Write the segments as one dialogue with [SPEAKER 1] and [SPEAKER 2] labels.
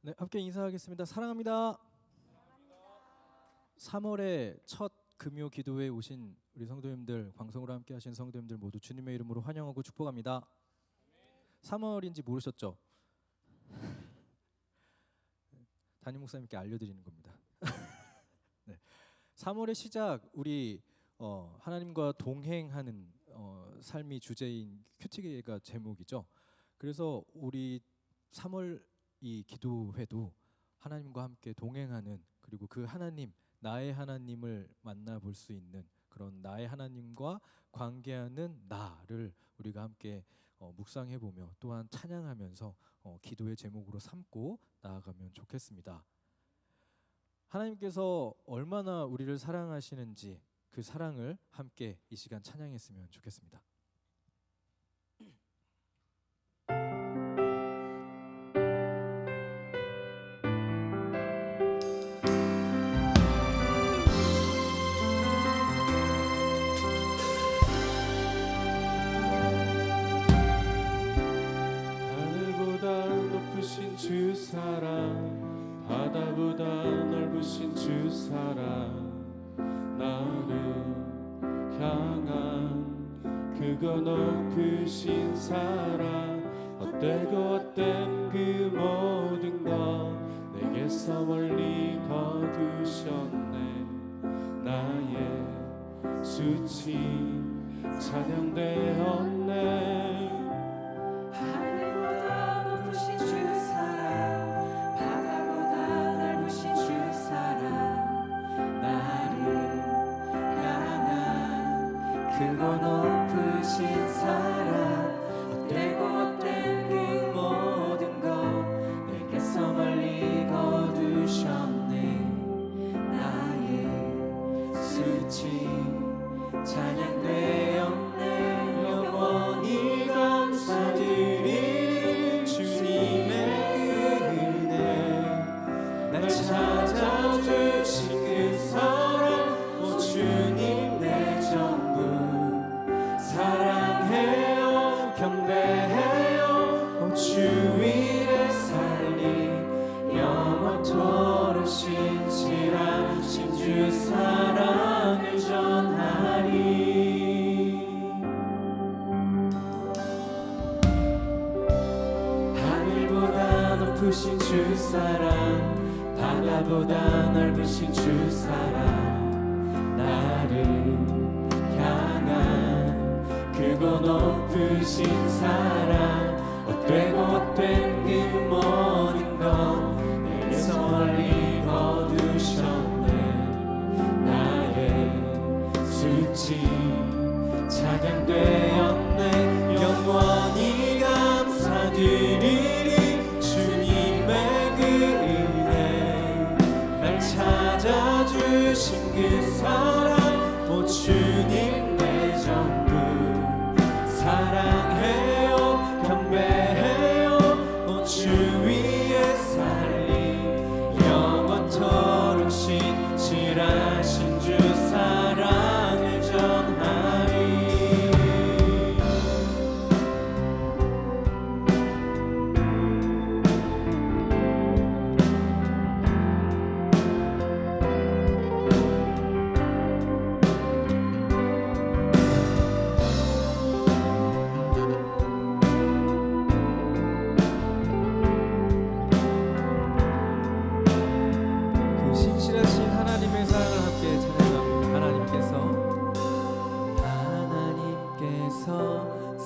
[SPEAKER 1] 네, 함께 인사하겠습니다. 사랑합니다. 3월의 첫 금요 기도회에 오신 우리 성도님들, 방송으로 함께 하신 성도님들 모두 주님의 이름으로 환영하고 축복합니다. 3월인지 모르셨죠? 담임 목사님께 알려드리는 겁니다. 네. 3월의 시작, 우리 하나님과 동행하는 삶이 주제인 큐티가 제목이죠. 그래서 우리 3월 이 기도회도 하나님과 함께 동행하는, 그리고 그 하나님, 나의 하나님을 만나볼 수 있는 그런 나의 하나님과 관계하는 나를 우리가 함께 묵상해보며 또한 찬양하면서 기도의 제목으로 삼고 나아가면 좋겠습니다. 하나님께서 얼마나 우리를 사랑하시는지 그 사랑을 함께 이 시간 찬양했으면 좋겠습니다.
[SPEAKER 2] 주 사랑, 바다보다 넓으신 주 사랑, 나를 향한 그거 높으신 사랑, 헛되고 헛된 그 모든 것 내게서 멀리 거두셨네. 나의 수치 찬양되었네.
[SPEAKER 3] 크고 높으신 사랑, 헛되고 헛된 그 모든 것 내게서 멀리 거두셨네. 나의 수치 찬양되었네. 영원히 감사드릴 주님의 그 은혜, 날 찾아주신 그 사랑, 오 주님 내 전부. 사랑해요, 경배해요, 오 주 위에 살리, 영원토록 신실하신 주 사랑을 전하리. 하늘보다 높으신 주 사랑, 바다보다 넓으신 주 사랑, 나를 향한 크고 높으신 사랑, 헛되고 헛된 그 모든 것 내게서 멀리 거두셨네. 나의 수치 찬양되었네. 영원히 감사드리리 주님의 그 은혜, 날 찾아주신 그 사랑, 오 주님 내 전부. 사랑해요, 경배해요, 오 주 위에 살리, 영원토록 신실하신 주 사랑을 전하리.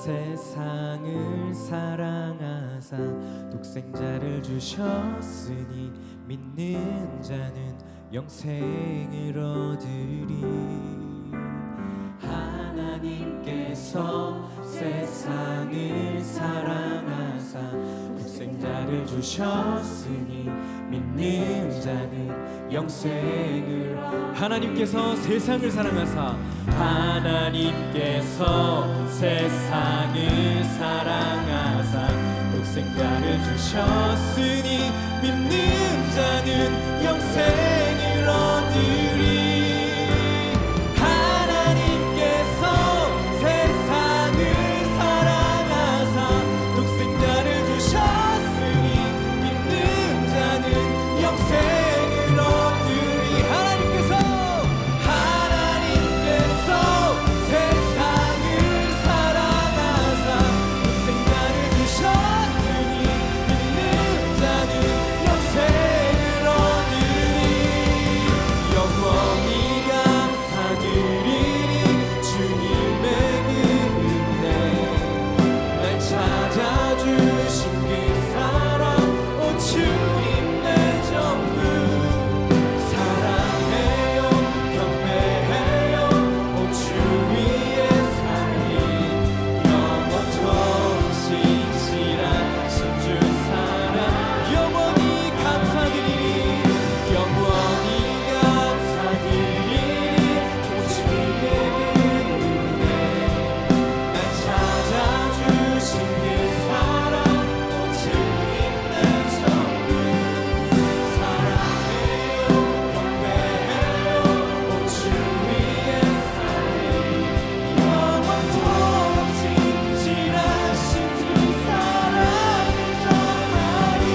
[SPEAKER 3] 세상을 사랑하사 독생자를 주셨으니 믿는 자는 영생을 얻으리. 하나님께서 세상을 사랑하사 독생자를 주셨으니 믿는 자는 영생을.
[SPEAKER 1] 하나님께서 세상을 사랑하사,
[SPEAKER 3] 하나님께서 세상을 사랑하사 독생자를 주셨으니 믿는 자는 영생을 얻으리. 하나님께서 세상을 사랑하사 독생자를 주셨으니 믿는 자는 찾아주신 그 사랑 오 주님 내 전부 사랑해요 경배해요 오 주 위에 살리 영원토록 신실하신 주 사랑 영원히 감사드리리 영원히 감사드리리 오 주의 은혜 날 찾아주신 그 사랑 오 주님 내 전부 사랑해요 경배해요 오 주 위에 살리 영원토록 진실하신 주 사랑을 전하리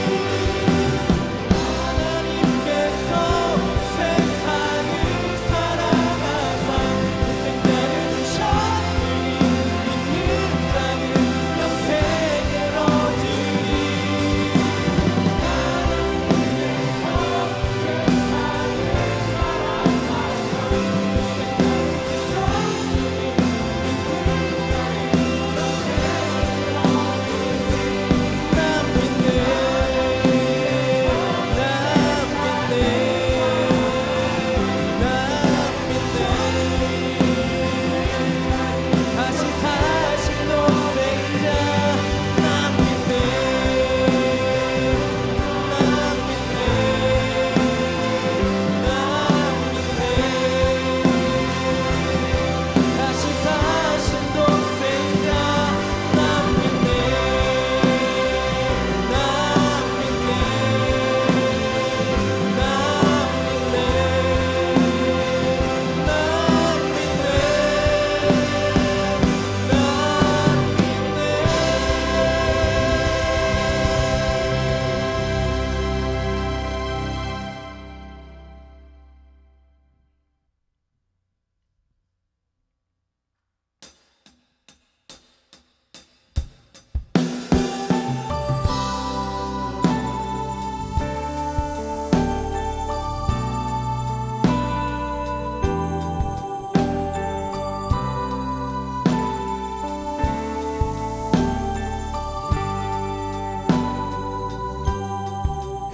[SPEAKER 3] 하나님께서 세상을 사랑하사 생명을 주셨으니 믿는 자는 영생을 얻으리 하나님께서 세상을 사랑하사 생명을 주셨으니 다시 사신 독생자 난 믿네 다시 사신 독생자 난 믿네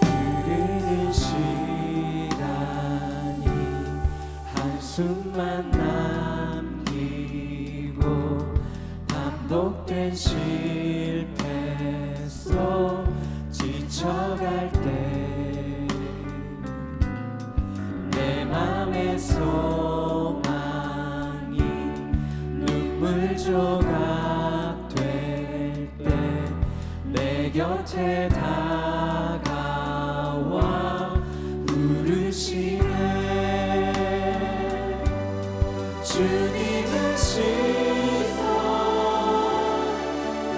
[SPEAKER 3] 흐르는 시간이 한숨만 남기고 반복된 실패 속 지쳐갈 때 내 맘의 소망이 눈물 조각 될 때 내 곁에 다가와 부르시네 주님은 시선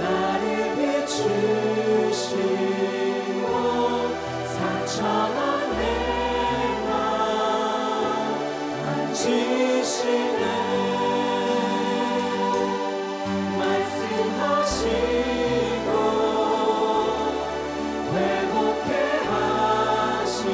[SPEAKER 3] 나를 비추시고 상처난 내맘 만지시네 말씀하시고 회복해 하시네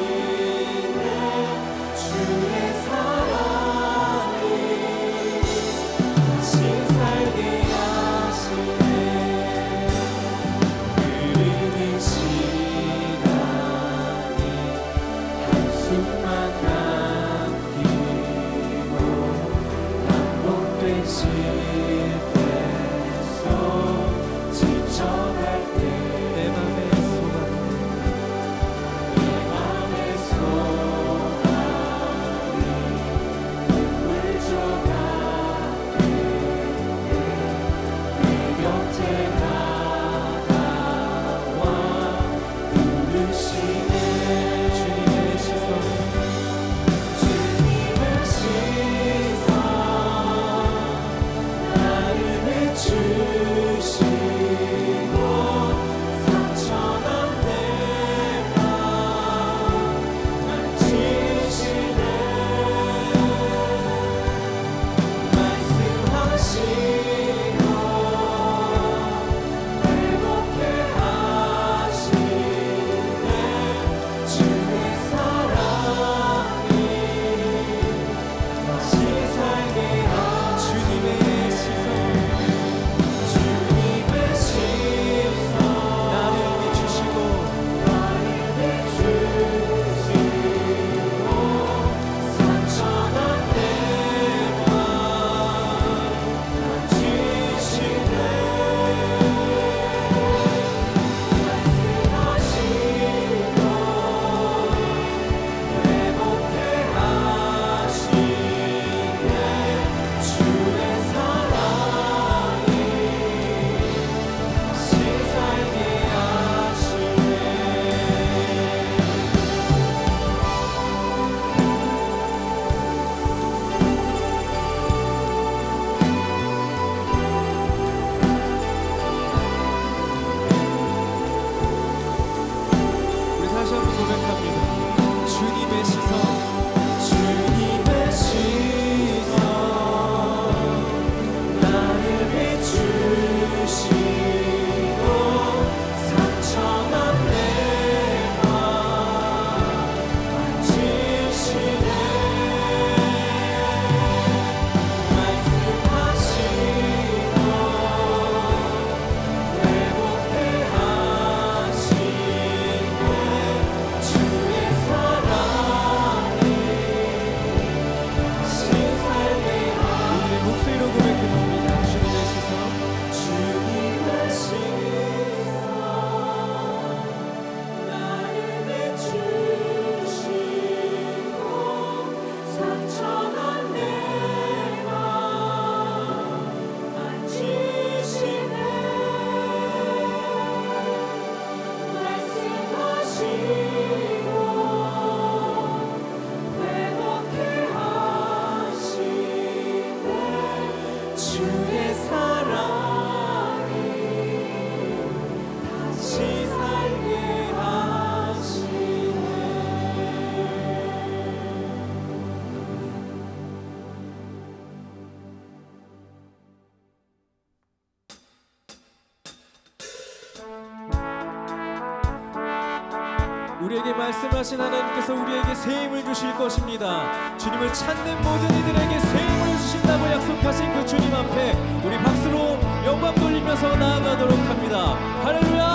[SPEAKER 1] 우리에게 말씀하신 하나님께서 우리에게 새 힘을 주실 것입니다. 주님을 찾는 모든 이들에게 새 힘을 주신다고 약속하신 그 주님 앞에 우리 박수로 영광 돌리면서 나아가도록 합니다. 할렐루야!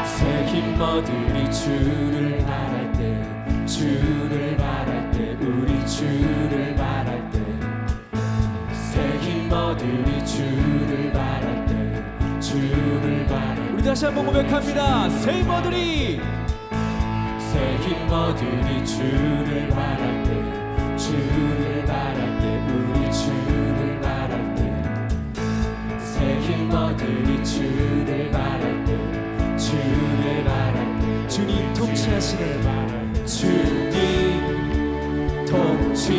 [SPEAKER 2] 새 힘 얻으리 주를 말할 때, 주를 말할 때, 우리 주를 말할 때, 새 힘 얻으리 주를 말할 때, 주를 말할 때,
[SPEAKER 1] 우리 다시 한번 고백합니다. 새 힘 얻으리,
[SPEAKER 2] 새 힘 얻으리 주를 말할 때, 주를 말할 때, 우리 주를 말할 때, 새 힘 얻으리 주를 말할 때, 주를 말할 때,
[SPEAKER 1] 주님 통치하시네,
[SPEAKER 2] 주님 통치하시네,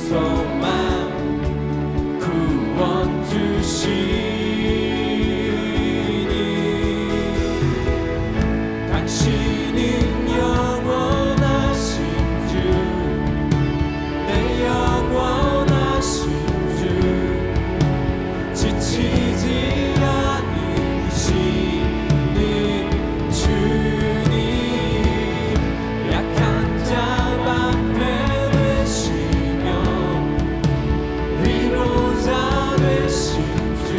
[SPEAKER 2] 소망 구원 주시니, 당신은 영원하신 주, 내 영원하신 주, 지치지 않으시는 주님, 약한 자 방패 되시며 위로자 되신 주,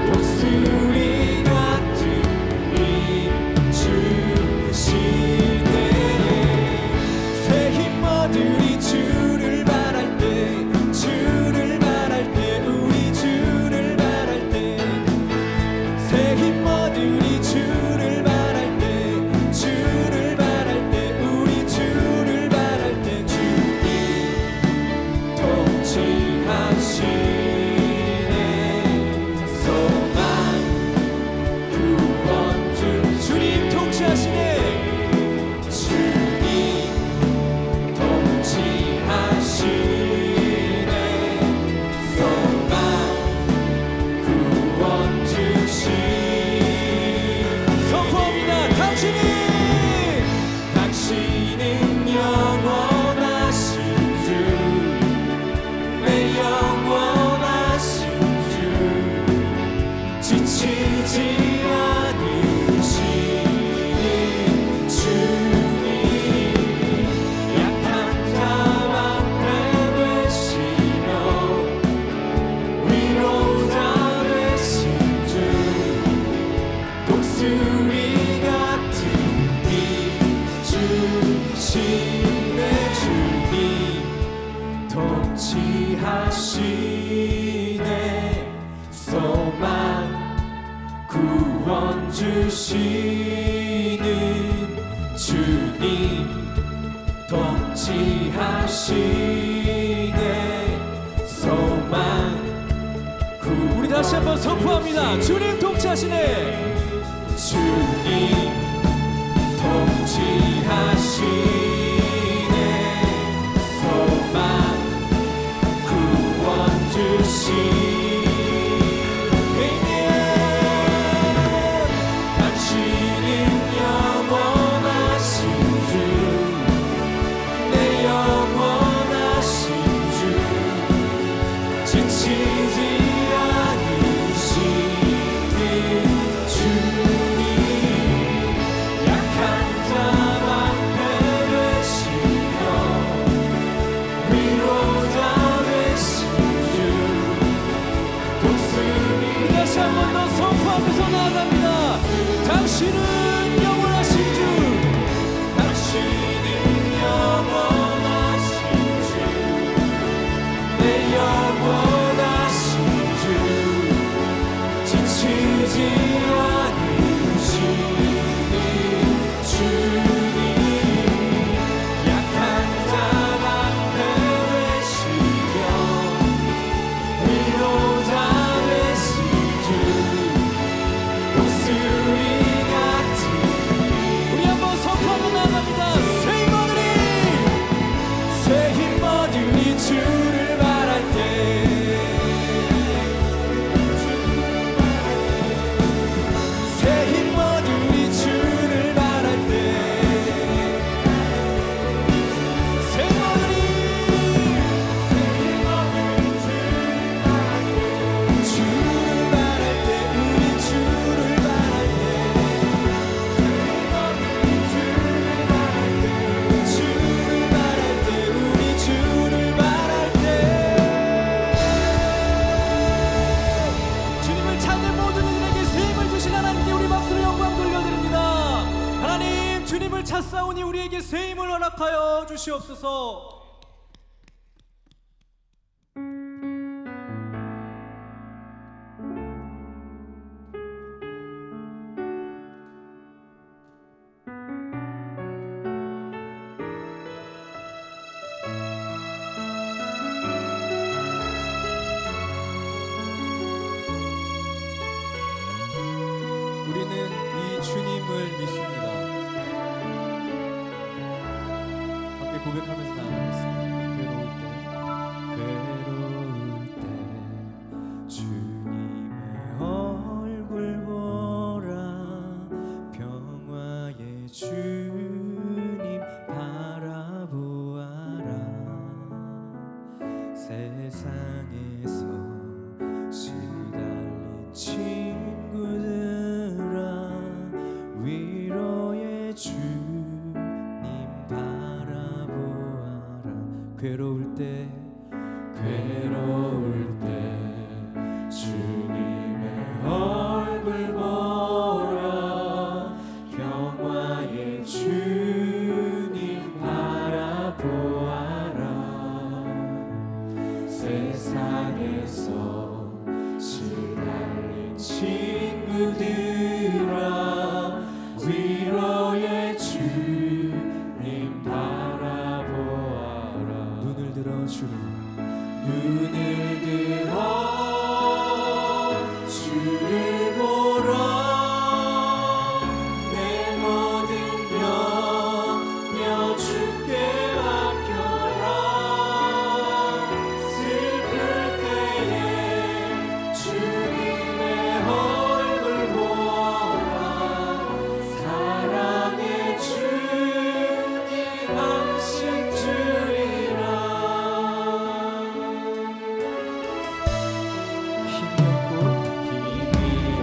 [SPEAKER 2] 독수리 같은 힘 주시네. 새 힘 얻으리 주를 말할 때, 주를 말할 때, 우리 주를 말할 때, 새 힘 얻으리 주를 말할 때, 주를 말할 때, 우리 주를 말할 때, 주님 통치하시네, 소망 구원 주, 주님 통치하시네, 주님 통치하시네, 소망 구원 주시.
[SPEAKER 1] 선포합니다.
[SPEAKER 2] 당신은 영원하신 주, 내 영원하신 주, 지치지 않으시는 주님, 약한 자 방패 되시며 위로자 되신 주, 독수리 같은 힘 주시네, 주님 통치하시네, 소망 구원 주시는 주님 통치하시네, 소망
[SPEAKER 1] 우리 다시 한번 선포합니다. 주님 통치하시네,
[SPEAKER 2] 주님 통치하시네, 소망 구원 주시네. 당신은 영원하신 주, 내 영원하신 주, 지치지 않으시는 주님, 약한 자 방패 되시며 위로자 되신 주, 독수리.
[SPEAKER 1] 다시 한 번 더 선포하면서 나아갑니다. 당신은 영원하신 주,
[SPEAKER 2] 당신은 영원하신 주, 내 영원하신 주, 지치지 않으시는 주님, 약한 자 방패 되시며 위로자 되신 주, 독수리 같은
[SPEAKER 1] 허락하여 주시옵소서. 우리는 이 주님을 믿습니다. 함께 고백하면서 나아가겠습니다. 괴로울 때 주님의 얼굴 보라, 평화의 주님 바라보아라. 세상에서 시달린 친구들아, 위로의 주님 바라보아라. 괴로울 때
[SPEAKER 2] 주님의 얼굴 보라, 평화의 주님 바라보아라. 세상에서 시달린 친구들아, 위로의 주님 바라보아라.
[SPEAKER 1] 눈을 들어
[SPEAKER 2] 주를 보라. 내 모든 염려 주께 맡겨라. 슬플 때에 주님의 얼굴 보라. 사랑의 주님 안식 주리라.
[SPEAKER 1] 힘이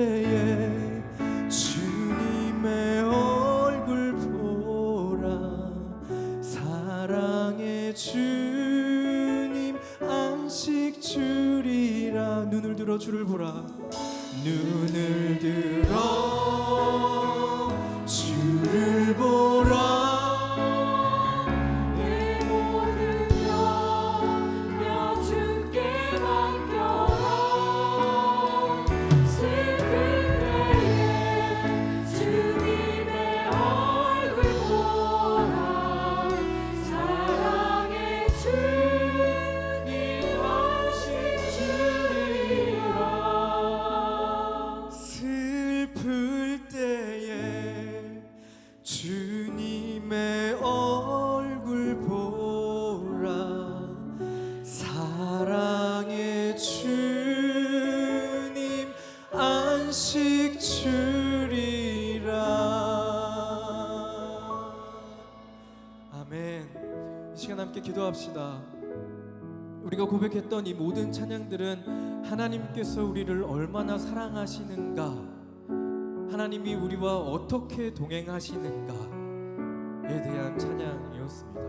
[SPEAKER 3] 때에 주님의 얼굴 보라. 사랑의 주님 안식 주리라. 눈을 들어 주를 보라. 눈을 들어 주를 보라.
[SPEAKER 2] 내 모든 염려 주께 맡겨라. 슬플 때에 주님의 얼굴 보라. 사랑의 주님 안식 주리라.
[SPEAKER 3] 슬플 때에 주님의 얼굴 보라. 사랑의 주님 안식 주리라. 아멘. 이 시간 함께 기도합시다. 우리가 고백했던 이 모든 찬양들은 하나님께서 우리를 얼마나 사랑하시는가, 하나님이 우리와 어떻게 동행하시는가에 대한 찬양이었습니다.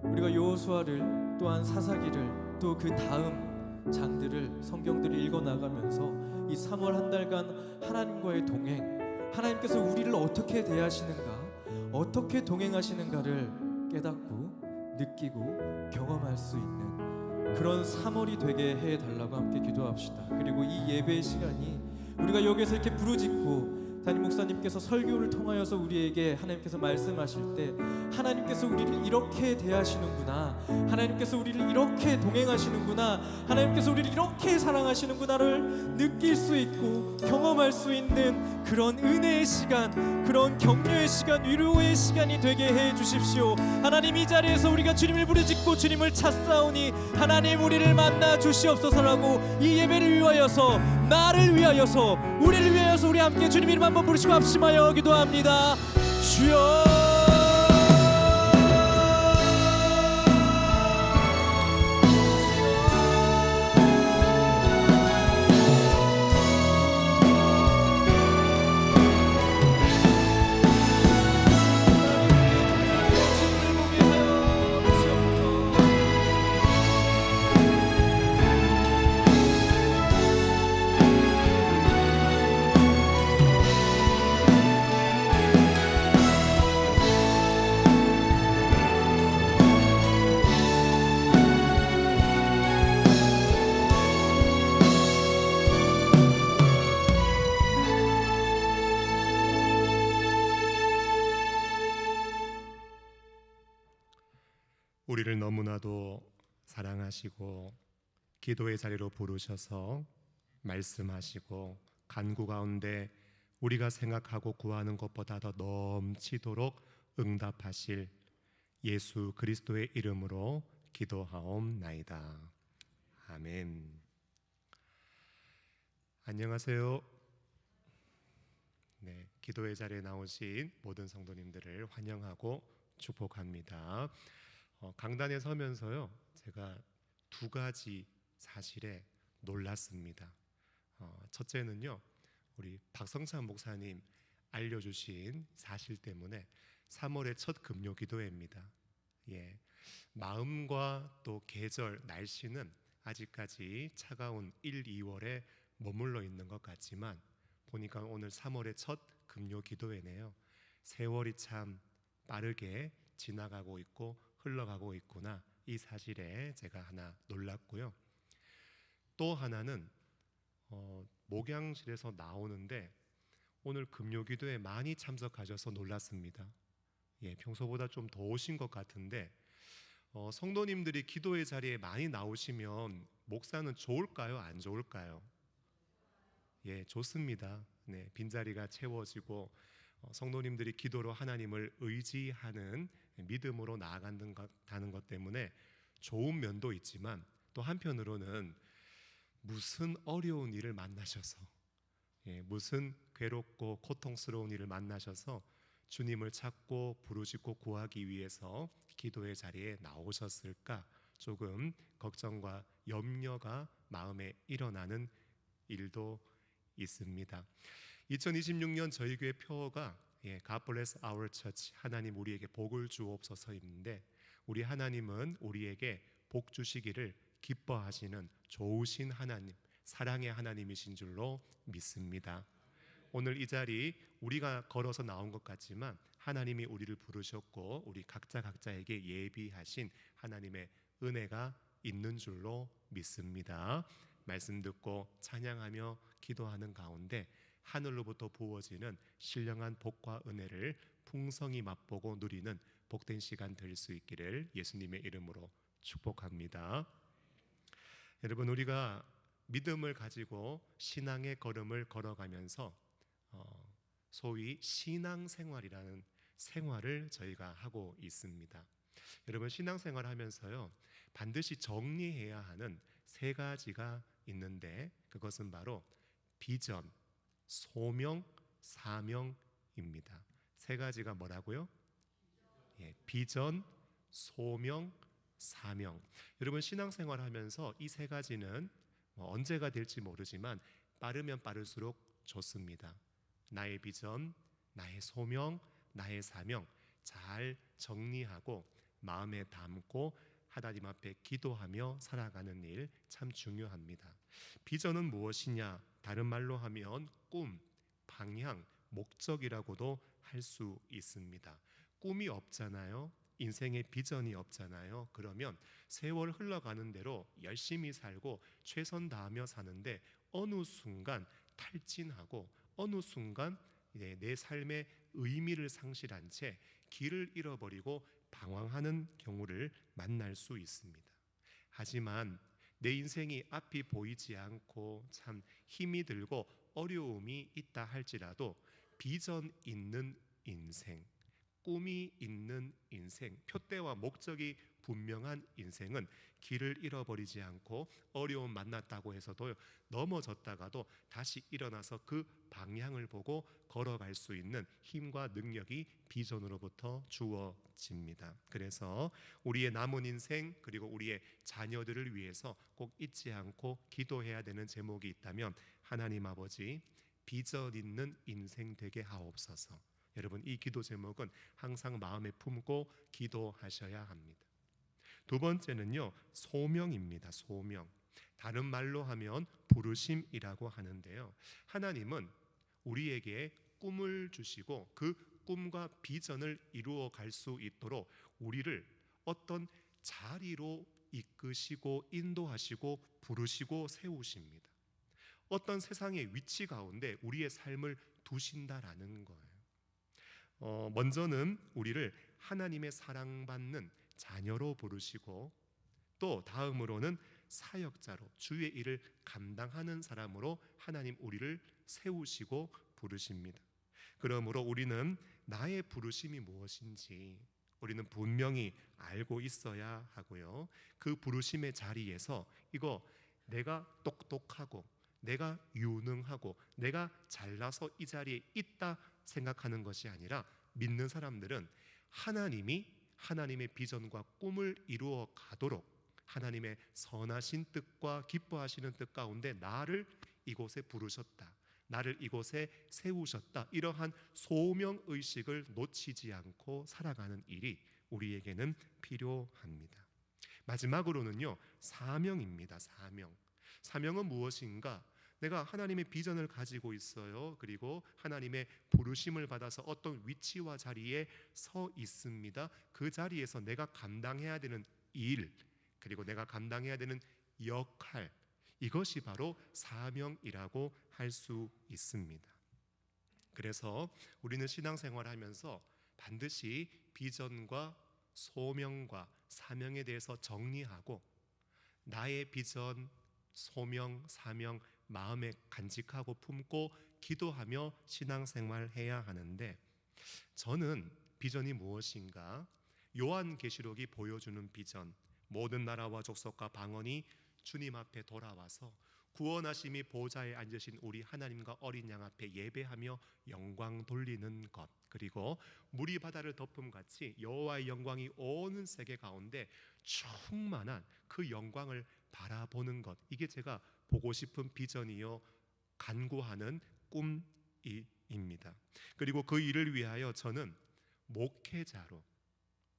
[SPEAKER 3] 우리가 여호수아를 또한 사사기를 또 그 다음 장들을 성경들을 읽어 나가면서 이 3월 한 달간 하나님과의 동행, 하나님께서 우리를 어떻게 대하시는가, 어떻게 동행하시는가를 깨닫고 느끼고 경험할 수 있는 그런 3월이 되게 해달라고 함께 기도합시다. 그리고 이 예배의 시간이 우리가 여기서 이렇게 부르짖고 담임 목사님께서 설교를 통하여서 우리에게 하나님께서 말씀하실 때 하나님께서 우리를 이렇게 대하시는구나, 하나님께서 우리를 이렇게 동행하시는구나, 하나님께서 우리를 이렇게 사랑하시는구나를 느낄 수 있고 경험할 수 있는 그런 은혜의 시간, 그런 격려의 시간, 위로의 시간이 되게 해 주십시오. 하나님, 이 자리에서 우리가 주님을 부르짖고 주님을 찾사오니 하나님 우리를 만나 주시옵소서라고 이 예배를 위하여서, 나를 위하여서, 우리를 위하여서 우리 함께 주님 이름 한번 부르시고 합심하여 기도합니다. 주여.
[SPEAKER 4] 우리를 너무나도 사랑하시고 기도의 자리로 부르셔서 말씀하시고 간구 가운데 우리가 생각하고 구하는 것보다 더 넘치도록 응답하실 예수 그리스도의 이름으로 기도하옵나이다. 아멘. 안녕하세요. 네, 기도의 자리에 나오신 모든 성도님들을 환영하고 축복합니다. 강단에 서면서요, 제가 두 가지 사실에 놀랐습니다. 첫째는요, 우리 박성찬 목사님 알려주신 사실 때문에 3월의 첫 금요 기도회입니다. 예, 마음과 또 계절, 날씨는 아직까지 차가운 1, 2월에 머물러 있는 것 같지만 보니까 오늘 3월의 첫 금요 기도회네요. 세월이 참 빠르게 지나가고 있고 흘러가고 있구나, 이 사실에 제가 하나 놀랐고요. 또 하나는 목양실에서 나오는데 오늘 금요기도에 많이 참석하셔서 놀랐습니다. 예, 평소보다 좀 더 오신 것 같은데 성도님들이 기도의 자리에 많이 나오시면 목사는 좋을까요? 안 좋을까요? 예, 좋습니다. 네, 빈자리가 채워지고 성도님들이 기도로 하나님을 의지하는 믿음으로 나아간다는 것 때문에 좋은 면도 있지만 또 한편으로는 무슨 어려운 일을 만나셔서 무슨 괴롭고 고통스러운 일을 만나셔서 주님을 찾고 부르짖고 구하기 위해서 기도의 자리에 나오셨을까, 조금 걱정과 염려가 마음에 일어나는 일도 있습니다. 2026년 저희 교회 표어가 God bless our church, 하나님 우리에게 복을 주옵소서인데, 우리 하나님은 우리에게 복 주시기를 기뻐하시는 좋으신 하나님, 사랑의 하나님이신 줄로 믿습니다. 오늘 이 자리 우리가 걸어서 나온 것 같지만 하나님이 우리를 부르셨고 우리 각자에게 예비하신 하나님의 은혜가 있는 줄로 믿습니다. 말씀 듣고 찬양하며 기도하는 가운데 하늘로부터 부어지는 신령한 복과 은혜를 풍성히 맛보고 누리는 복된 시간 될 수 있기를 예수님의 이름으로 축복합니다. 여러분, 우리가 믿음을 가지고 신앙의 걸음을 걸어가면서 소위 신앙생활이라는 생활을 저희가 하고 있습니다. 여러분, 신앙생활 하면서요 반드시 정리해야 하는 세 가지가 있는데, 그것은 바로 비전, 소명, 사명입니다. 세 가지가 뭐라고요? 비전, 소명, 사명. 여러분, 신앙생활 하면서 이 세 가지는 언제가 될지 모르지만 빠르면 빠를수록 좋습니다. 나의 비전, 나의 소명, 나의 사명 잘 정리하고 마음에 담고 하나님 앞에 기도하며 살아가는 일 참 중요합니다. 비전은 무엇이냐? 다른 말로 하면 꿈, 방향, 목적이라고도 할 수 있습니다. 꿈이 없잖아요. 인생의 비전이 없잖아요. 그러면 세월 흘러가는 대로 열심히 살고 최선 다하며 사는데 어느 순간 탈진하고 어느 순간 내 삶의 의미를 상실한 채 길을 잃어버리고 방황하는 경우를 만날 수 있습니다. 하지만 내 인생이 앞이 보이지 않고 참 힘이 들고 어려움이 있다 할지라도 비전 있는 인생, 꿈이 있는 인생, 표대와 목적이 분명한 인생은 길을 잃어버리지 않고 어려움 만났다고 해서도 넘어졌다가도 다시 일어나서 그 방향을 보고 걸어갈 수 있는 힘과 능력이 비전으로부터 주어집니다. 그래서 우리의 남은 인생 그리고 우리의 자녀들을 위해서 꼭 잊지 않고 기도해야 되는 제목이 있다면, 하나님 아버지 비전 있는 인생 되게 하옵소서. 여러분, 이 기도 제목은 항상 마음에 품고 기도하셔야 합니다. 두 번째는요, 소명입니다. 소명. 다른 말로 하면 부르심이라고 하는데요, 하나님은 우리에게 꿈을 주시고 그 꿈과 비전을 이루어 갈 수 있도록 우리를 어떤 자리로 이끄시고 인도하시고 부르시고 세우십니다. 어떤 세상의 위치 가운데 우리의 삶을 두신다라는 거예요. 먼저는 우리를 하나님의 사랑받는 자녀로 부르시고, 또 다음으로는 사역자로 주의 일을 감당하는 사람으로 하나님 우리를 세우시고 부르십니다. 그러므로 우리는 나의 부르심이 무엇인지 우리는 분명히 알고 있어야 하고요, 그 부르심의 자리에서 이거 내가 똑똑하고 내가 유능하고 내가 잘나서 이 자리에 있다 생각하는 것이 아니라, 믿는 사람들은 하나님의 비전과 꿈을 이루어 가도록 하나님의 선하신 뜻과 기뻐하시는 뜻 가운데 나를 이곳에 부르셨다, 나를 이곳에 세우셨다, 이러한 소명의식을 놓치지 않고 살아가는 일이 우리에게는 필요합니다. 마지막으로는요, 사명입니다. 사명은 무엇인가? 내가 하나님의 비전을 가지고 있어요. 그리고 하나님의 부르심을 받아서 어떤 위치와 자리에 서 있습니다. 그 자리에서 내가 감당해야 되는 일, 그리고 내가 감당해야 되는 역할, 이것이 바로 사명이라고 할 수 있습니다. 그래서 우리는 신앙생활을 하면서 반드시 비전과 소명과 사명에 대해서 정리하고, 나의 비전, 소명, 사명 마음에 간직하고 품고 기도하며 신앙생활해야 하는데, 저는 비전이 무엇인가? 요한계시록이 보여주는 비전, 모든 나라와 족속과 방언이 주님 앞에 돌아와서 구원하심이 보좌에 앉으신 우리 하나님과 어린 양 앞에 예배하며 영광 돌리는 것, 그리고 물이 바다를 덮음같이 여호와의 영광이 온 세계 가운데 충만한 그 영광을 바라보는 것, 이게 제가 보고 싶은 비전이요 간구하는 꿈입니다. 그리고 그 일을 위하여 저는 목회자로,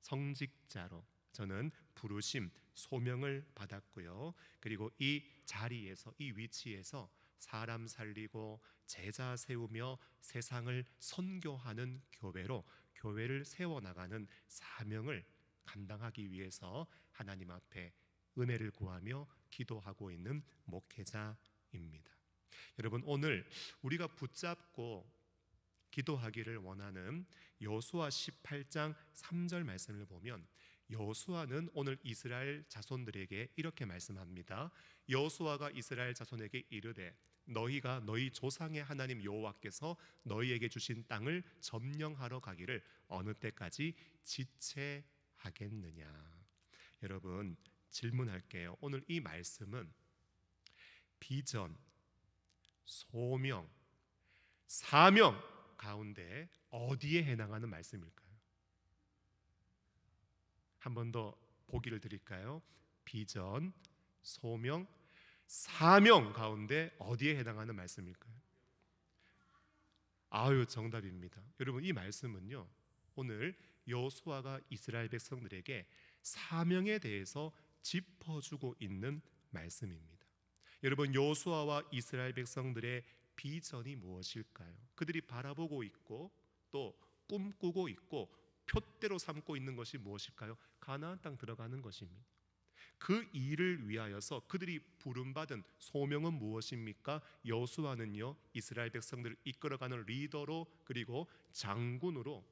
[SPEAKER 4] 성직자로 저는 부르심, 소명을 받았고요. 그리고 이 자리에서, 이 위치에서 사람 살리고 제자 세우며 세상을 선교하는 교회로 교회를 세워나가는 사명을 감당하기 위해서 하나님 앞에 은혜를 구하며 기도하고 있는 목회자입니다. 여러분, 오늘 우리가 붙잡고 기도하기를 원하는 여호수아 18장 3절 말씀을 보면 여호수아는 오늘 이스라엘 자손들에게 이렇게 말씀합니다. 여호수아가 이스라엘 자손에게 이르되 너희가 너희 조상의 하나님 여호와께서 너희에게 주신 땅을 점령하러 가기를 어느 때까지 지체하겠느냐. 여러분, 질문할게요. 오늘 이 말씀은 비전, 소명, 사명 가운데 어디에 해당하는 말씀일까요? 한 번 더 보기를 드릴까요? 비전, 소명, 사명 가운데 어디에 해당하는 말씀일까요? 아유, 정답입니다. 여러분, 이 말씀은요, 오늘 여호수아가 이스라엘 백성들에게 사명에 대해서 짚어주고 있는 말씀입니다. 여러분, 여호수아와 이스라엘 백성들의 비전이 무엇일까요? 그들이 바라보고 있고 또 꿈꾸고 있고 표대로 삼고 있는 것이 무엇일까요? 가나안 땅 들어가는 것입니다. 그 일을 위하여서 그들이 부름받은 소명은 무엇입니까? 여호수아는요, 이스라엘 백성들을 이끌어가는 리더로 그리고 장군으로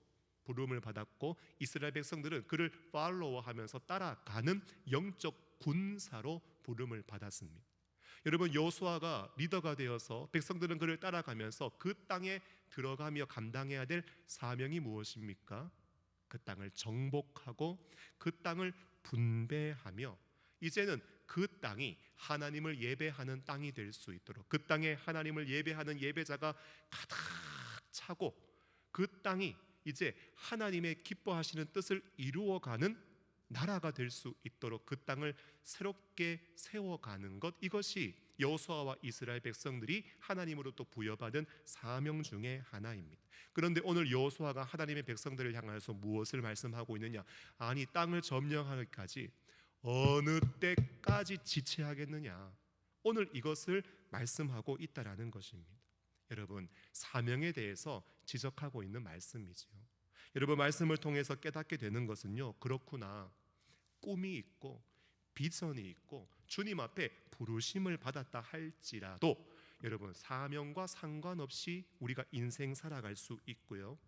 [SPEAKER 4] 부름을 받았고 이스라엘 백성들은 그를 팔로워하면서 따라가는 영적 군사로 부름을 받았습니다. 여러분, 여호수아가 리더가 되어서 백성들은 그를 따라가면서 그 땅에 들어가며 감당해야 될 사명이 무엇입니까? 그 땅을 정복하고 그 땅을 분배하며 이제는 그 땅이 하나님을 예배하는 땅이 될 수 있도록, 그 땅에 하나님을 예배하는 예배자가 가득 차고 그 땅이 이제 하나님의 기뻐하시는 뜻을 이루어가는 나라가 될 수 있도록 그 땅을 새롭게 세워가는 것, 이것이 여호수아와 이스라엘 백성들이 하나님으로부터 부여받은 사명 중에 하나입니다. 그런데 오늘 여호수아가 하나님의 백성들을 향하여서 무엇을 말씀하고 있느냐? 아니, 땅을 점령하기까지 어느 때까지 지체하겠느냐? 오늘 이것을 말씀하고 있다라는 것입니다. 여러분, 사명에 대해서 지적하고 있는 말씀이죠. 여러분, 말씀을 통해서 깨닫게 되는 것은요, 그렇구나, 꿈이 있고 비전이 있고 주님 앞에 부르심을 받았다 할지라도 여러분, 사명과 상관없이 우리가 인생 살아갈 수 있고요,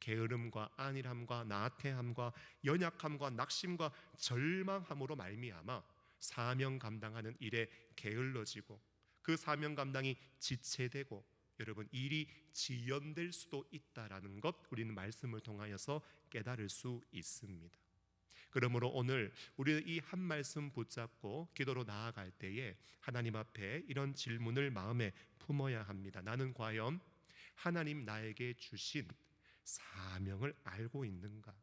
[SPEAKER 4] 게으름과 안일함과 나태함과 연약함과 낙심과 절망함으로 말미암아 사명 감당하는 일에 게을러지고 그 사명 감당이 지체되고 여러분, 일이 지연될 수도 있다라는 것, 우리는 말씀을 통하여서 깨달을 수 있습니다. 그러므로 오늘 우리는 이 한 말씀 붙잡고 기도로 나아갈 때에 하나님 앞에 이런 질문을 마음에 품어야 합니다. 나는 과연 하나님 나에게 주신 사명을 알고 있는가?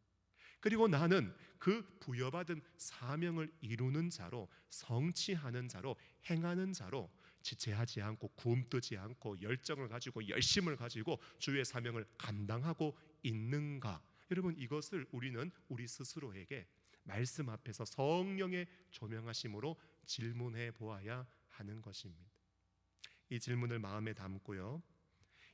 [SPEAKER 4] 그리고 나는 그 부여받은 사명을 이루는 자로, 성취하는 자로, 행하는 자로 지체하지 않고 굼뜨지 않고 열정을 가지고 열심을 가지고 주의 사명을 감당하고 있는가? 여러분, 이것을 우리는 우리 스스로에게 말씀 앞에서 성령의 조명하심으로 질문해 보아야 하는 것입니다. 이 질문을 마음에 담고요,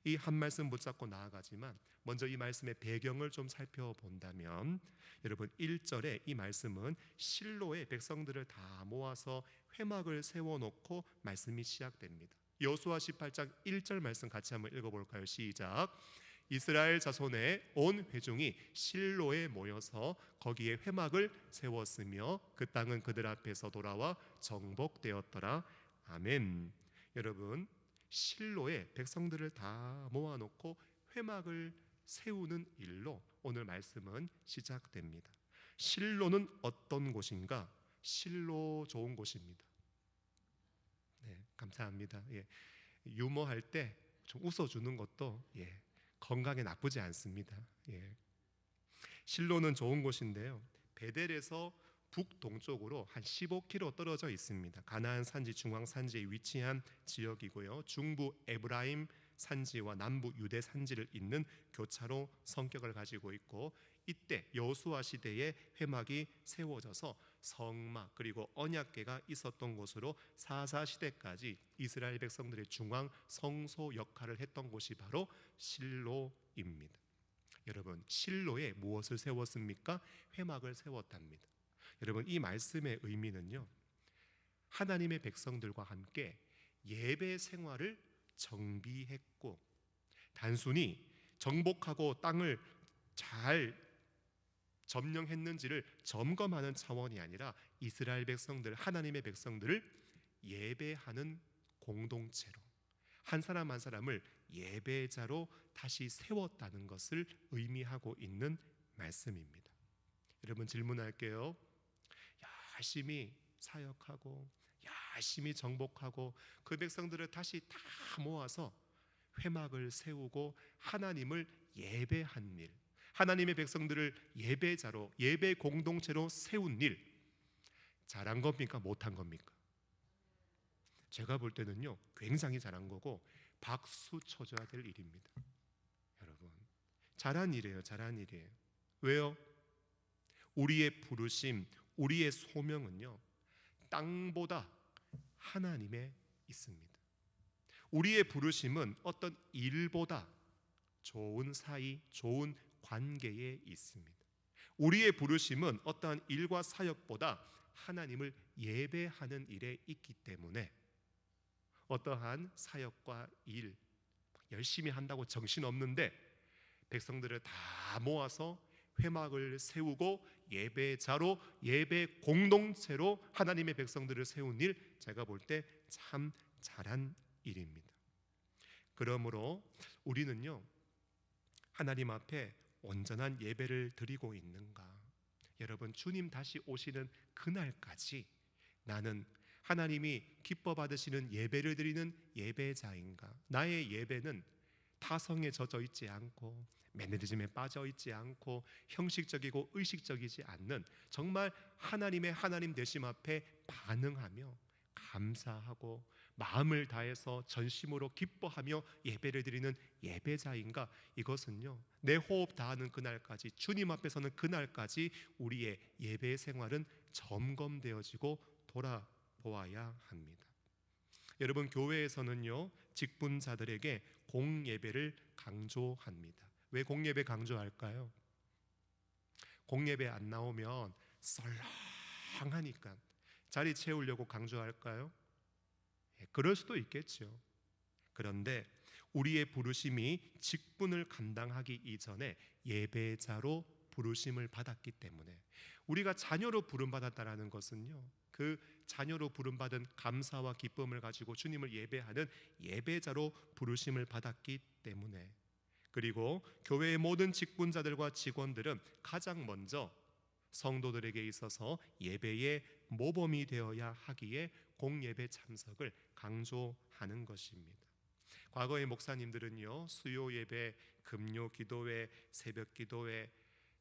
[SPEAKER 4] 이 한 말씀 붙잡고 나아가지만 먼저 이 말씀의 배경을 좀 살펴본다면 여러분, 1절에 이 말씀은 실로의 백성들을 다 모아서 회막을 세워놓고 말씀이 시작됩니다. 여호수아 18장 1절 말씀 같이 한번 읽어볼까요? 시작. 이스라엘 자손의 온 회중이 실로에 모여서 거기에 회막을 세웠으며 그 땅은 그들 앞에서 돌아와 정복되었더라. 아멘. 여러분, 실로에 백성들을 다 모아놓고 회막을 세우는 일로 오늘 말씀은 시작됩니다. 실로는 어떤 곳인가? 실로 좋은 곳입니다. 네, 감사합니다. 예, 유머할 때 좀 웃어주는 것도 건강에 나쁘지 않습니다. 실로는 좋은 곳인데요, 베델에서 북동쪽으로 한 15km 떨어져 있습니다. 가나안 산지 중앙 산지에 위치한 지역이고요. 중부 에브라임 산지와 남부 유대 산지를 잇는 교차로 성격을 가지고 있고, 이때 여호수아 시대에 회막이 세워져서 성막 그리고 언약궤가 있었던 곳으로 사사 시대까지 이스라엘 백성들의 중앙 성소 역할을 했던 곳이 바로 실로입니다. 여러분, 실로에 무엇을 세웠습니까? 회막을 세웠답니다. 여러분, 이 말씀의 의미는요, 하나님의 백성들과 함께 예배 생활을 정비했고, 단순히 정복하고 땅을 잘 점령했는지를 점검하는 차원이 아니라 이스라엘 백성들, 하나님의 백성들을 예배하는 공동체로, 한 사람 한 사람을 예배자로 다시 세웠다는 것을 의미하고 있는 말씀입니다. 여러분, 질문할게요. 열심히 사역하고 열심히 정복하고 그 백성들을 다시 다 모아서 회막을 세우고 하나님을 예배한 일, 하나님의 백성들을 예배자로, 예배 공동체로 세운 일, 잘한 겁니까? 못한 겁니까? 제가 볼 때는요, 굉장히 잘한 거고 박수 쳐줘야 될 일입니다. 여러분, 잘한 일이에요. 잘한 일이에요. 왜요? 우리의 부르심, 우리의 소명은요, 땅보다 하나님에 있습니다. 우리의 부르심은 어떤 일보다 좋은 사이, 좋은 관계에 있습니다. 우리의 부르심은 어떠한 일과 사역보다 하나님을 예배하는 일에 있기 때문에 어떠한 사역과 일 열심히 한다고 정신없는데 백성들을 다 모아서 회막을 세우고 예배자로, 예배 공동체로 하나님의 백성들을 세운 일, 제가 볼 때 참 잘한 일입니다. 그러므로 우리는요, 하나님 앞에 온전한 예배를 드리고 있는가? 여러분, 주님 다시 오시는 그날까지 나는 하나님이 기뻐 받으시는 예배를 드리는 예배자인가? 나의 예배는 타성에 젖어 있지 않고 매너리즘에 빠져 있지 않고 형식적이고 의식적이지 않는 정말 하나님의 하나님 되심 앞에 반응하며 감사하고 마음을 다해서 전심으로 기뻐하며 예배를 드리는 예배자인가? 이것은요, 내 호흡 다하는 그날까지, 주님 앞에 서는 그날까지 우리의 예배 생활은 점검되어지고 돌아보아야 합니다. 여러분, 교회에서는요, 직분자들에게 공예배를 강조합니다. 왜 공예배 강조할까요? 공예배 안 나오면 썰렁하니까 자리 채우려고 강조할까요? 그럴 수도 있겠죠. 그런데 우리의 부르심이 직분을 감당하기 이전에 예배자로 부르심을 받았기 때문에, 우리가 자녀로 부름받았다는 것은요, 그 자녀로 부름받은 감사와 기쁨을 가지고 주님을 예배하는 예배자로 부르심을 받았기 때문에, 그리고 교회의 모든 직분자들과 직원들은 가장 먼저 성도들에게 있어서 예배의 모범이 되어야 하기에 공예배 참석을 강조하는 것입니다. 과거의 목사님들은요, 수요 예배, 금요 기도회, 새벽 기도회,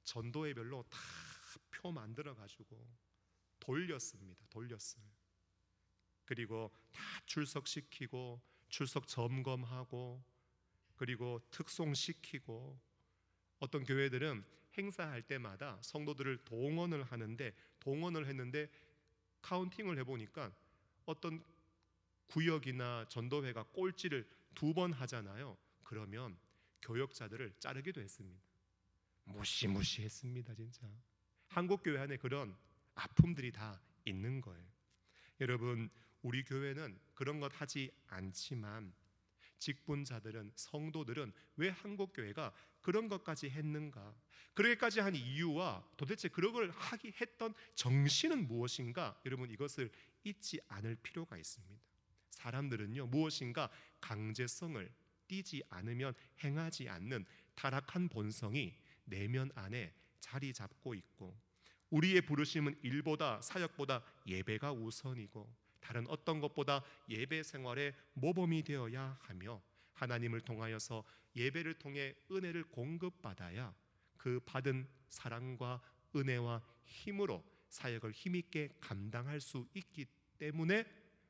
[SPEAKER 4] 전도회별로 다 표 만들어 가지고 돌렸습니다. 돌렸어요. 그리고 다 출석시키고 출석 점검하고 그리고 특송시키고, 어떤 교회들은 행사할 때마다 성도들을 동원을 하는데, 동원을 했는데 카운팅을 해보니까 어떤 구역이나 전도회가 꼴찌를 2번 하잖아요. 그러면 교역자들을 자르기도 했습니다. 무시무시했습니다. 진짜 한국교회 안에 그런 아픔들이 다 있는 거예요. 여러분, 우리 교회는 그런 것 하지 않지만 직분자들은, 성도들은 왜 한국교회가 그런 것까지 했는가? 그렇게까지 한 이유와 도대체 그런 걸 하기 했던 정신은 무엇인가? 여러분, 이것을 잊지 않을 필요가 있습니다. 사람들은요, 무엇인가 강제성을 띠지 않으면 행하지 않는 타락한 본성이 내면 안에 자리 잡고 있고, 우리의 부르심은 일보다, 사역보다 예배가 우선이고 다른 어떤 것보다 예배 생활의 모범이 되어야 하며, 하나님을 통하여서 예배를 통해 은혜를 공급받아야 그 받은 사랑과 은혜와 힘으로 사역을 힘있게 감당할 수 있기 때문에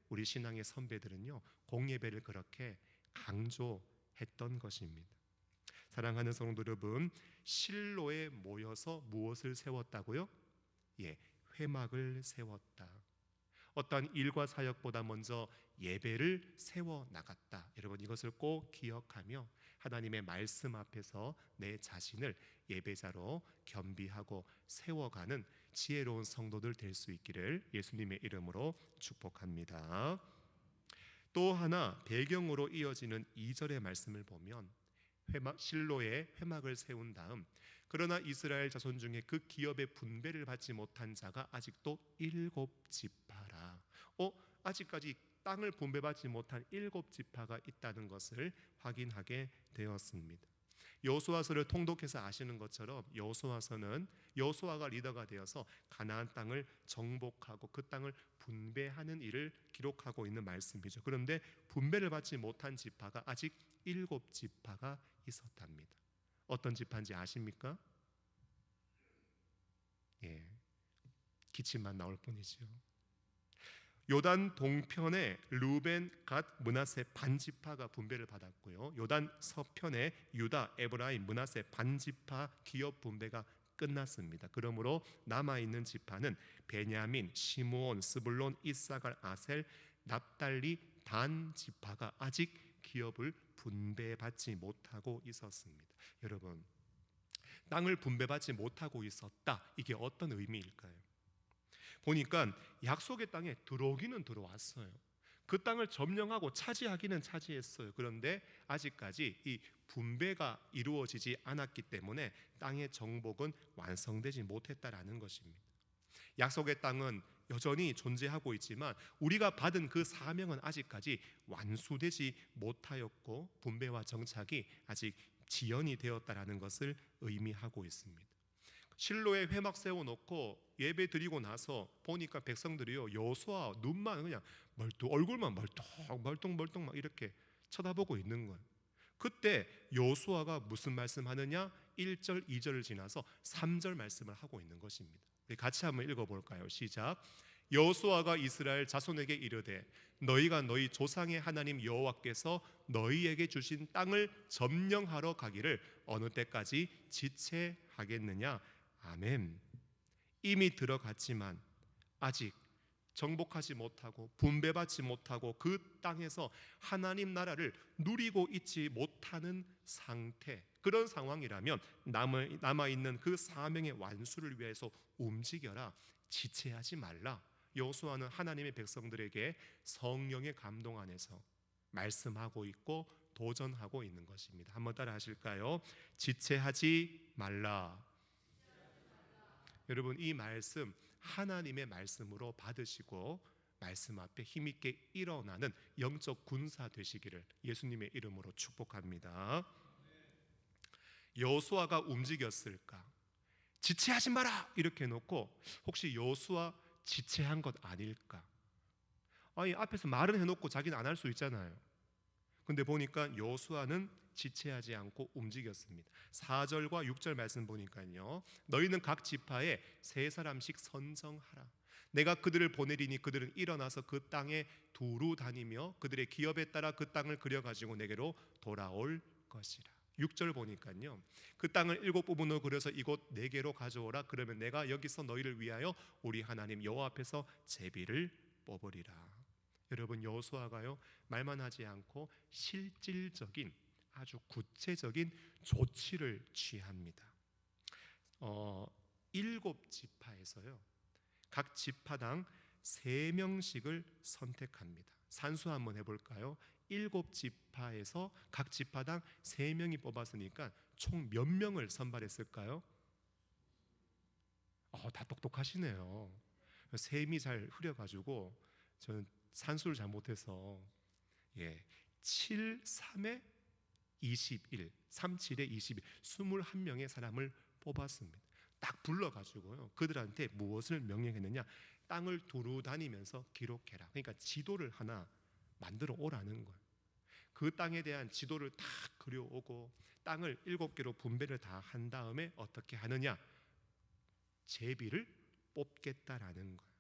[SPEAKER 4] 우리 신앙의 선배들은요, 공예배를 그렇게 강조했던 것입니다. 사랑하는 성도 여러분, 실로에 모여서 무엇을 세웠다고요? 예, 회막을 세웠다. 어떠한 일과 사역보다 먼저 예배를 세워 나갔다. 여러분, 이것을 꼭 기억하며 하나님의 말씀 앞에서 내 자신을 예배자로 겸비하고 세워가는 지혜로운 성도들 될 수 있기를 예수님의 이름으로 축복합니다. 또 하나 배경으로 이어지는 2절의 말씀을 보면 실로에 회막을 세운 다음, 그러나 이스라엘 자손 중에 그 기업의 분배를 받지 못한 자가 아직도 7지파라. 아직까지 땅을 분배받지 못한 7지파가 있다는 것을 확인하게 되었습니다. 여호수아서를 통독해서 아시는 것처럼 여호수아서는 여호수아가 리더가 되어서 가나안 땅을 정복하고 그 땅을 분배하는 일을 기록하고 있는 말씀이죠. 그런데 분배를 받지 못한 지파가 아직 7지파가 있었답니다. 어떤 지파인지 아십니까? 예, 기침만 나올 뿐이죠. 요단 동편에 루벤, 갓, 므낫세 반지파가 분배를 받았고요. 요단 서편에 유다, 에브라임, 므낫세 반지파 기업 분배가 끝났습니다. 그러므로 남아있는 지파는 베냐민, 시므온, 스불론, 이사갈, 아셀, 납달리, 단 지파가 아직 기업을 분배받지 못하고 있었습니다. 여러분, 땅을 분배받지 못하고 있었다. 이게 어떤 의미일까요? 보니까 약속의 땅에 들어오기는 들어왔어요. 그 땅을 점령하고 차지하기는 차지했어요. 그런데 아직까지 이 분배가 이루어지지 않았기 때문에 땅의 정복은 완성되지 못했다라는 것입니다. 약속의 땅은 여전히 존재하고 있지만 우리가 받은 그 사명은 아직까지 완수되지 못하였고 분배와 정착이 아직 지연이 되었다라는 것을 의미하고 있습니다. 실로에 회막 세워놓고 예배 드리고 나서 보니까 백성들이요, 여호수아 눈만 그냥 얼굴만 멀뚱 막 이렇게 쳐다보고 있는 거예요. 그때 여호수아가 무슨 말씀하느냐? 1절 2절을 지나서 3절 말씀을 하고 있는 것입니다. 우리 같이 한번 읽어볼까요? 시작. 여호수아가 이스라엘 자손에게 이르되 너희가 너희 조상의 하나님 여호와께서 너희에게 주신 땅을 점령하러 가기를 어느 때까지 지체하겠느냐? 아멘. 이미 들어갔지만 아직 정복하지 못하고 분배받지 못하고 그 땅에서 하나님 나라를 누리고 있지 못하는 상태, 그런 상황이라면 남아있는 그 사명의 완수를 위해서 움직여라, 지체하지 말라. 여호수아는 하나님의 백성들에게 성령의 감동 안에서 말씀하고 있고 도전하고 있는 것입니다. 한번 따라 하실까요? 지체하지 말라. 여러분, 이 말씀 하나님의 말씀으로 받으시고 말씀 앞에 힘있게 일어나는 영적 군사 되시기를 예수님의 이름으로 축복합니다. 여호수아가 움직였을까? 지체하지 마라 이렇게 해놓고 혹시 여호수아 지체한 것 아닐까? 아니, 앞에서 말은 해놓고 자기는 안 할 수 있잖아요. 근데 보니까 여호수아는 지체하지 않고 움직였습니다. 4절과 6절 말씀 보니까요, 너희는 각 지파에 3사람씩 선정하라. 내가 그들을 보내리니 그들은 일어나서 그 땅에 두루 다니며 그들의 기업에 따라 그 땅을 그려가지고 내게로 돌아올 것이라. 6절 보니까요, 그 땅을 7부분으로 그려서 이곳 4개로 가져오라. 그러면 내가 여기서 너희를 위하여 우리 하나님 여호와 앞에서 제비를 뽑으리라. 여러분, 여호수아가요 말만 하지 않고 실질적인 아주 구체적인 조치를 취합니다. 7지파에서요 각 지파당 3명씩을 선택합니다. 산수 한번 해볼까요? 7지파에서 각 지파당 3명이 뽑았으니까 총 몇 명을 선발했을까요? 다 똑똑하시네요. 셈이 잘 흐려가지고 저는 산수를 잘못해서 7, 3에 21, 37에 21, 21명의 사람을 뽑았습니다. 딱 불러가지고요 그들한테 무엇을 명령했느냐? 땅을 두루 다니면서 기록해라. 그러니까 지도를 하나 만들어 오라는 거예요. 그 땅에 대한 지도를 다 그려오고 땅을 7개로 분배를 다 한 다음에 어떻게 하느냐? 제비를 뽑겠다라는 거예요.